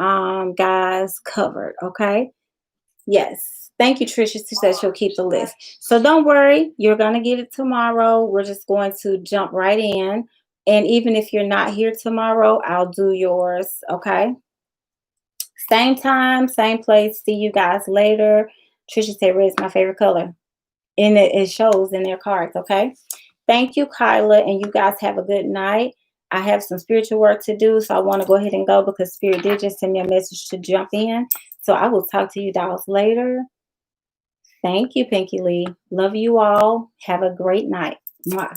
guys covered. Okay. Yes. Thank you, Tricia. She said she'll keep the list. So don't worry. You're going to get it tomorrow. We're just going to jump right in. And even if you're not here tomorrow, I'll do yours. Okay. Same time, same place. See you guys later. Trisha said red is my favorite color. And it shows in their cards, okay? Thank you, Kyla, and you guys have a good night. I have some spiritual work to do, so I want to go ahead and go because Spirit did just send me a message to jump in. So I will talk to you dolls later. Thank you, Pinky Lee. Love you all. Have a great night. Mwah.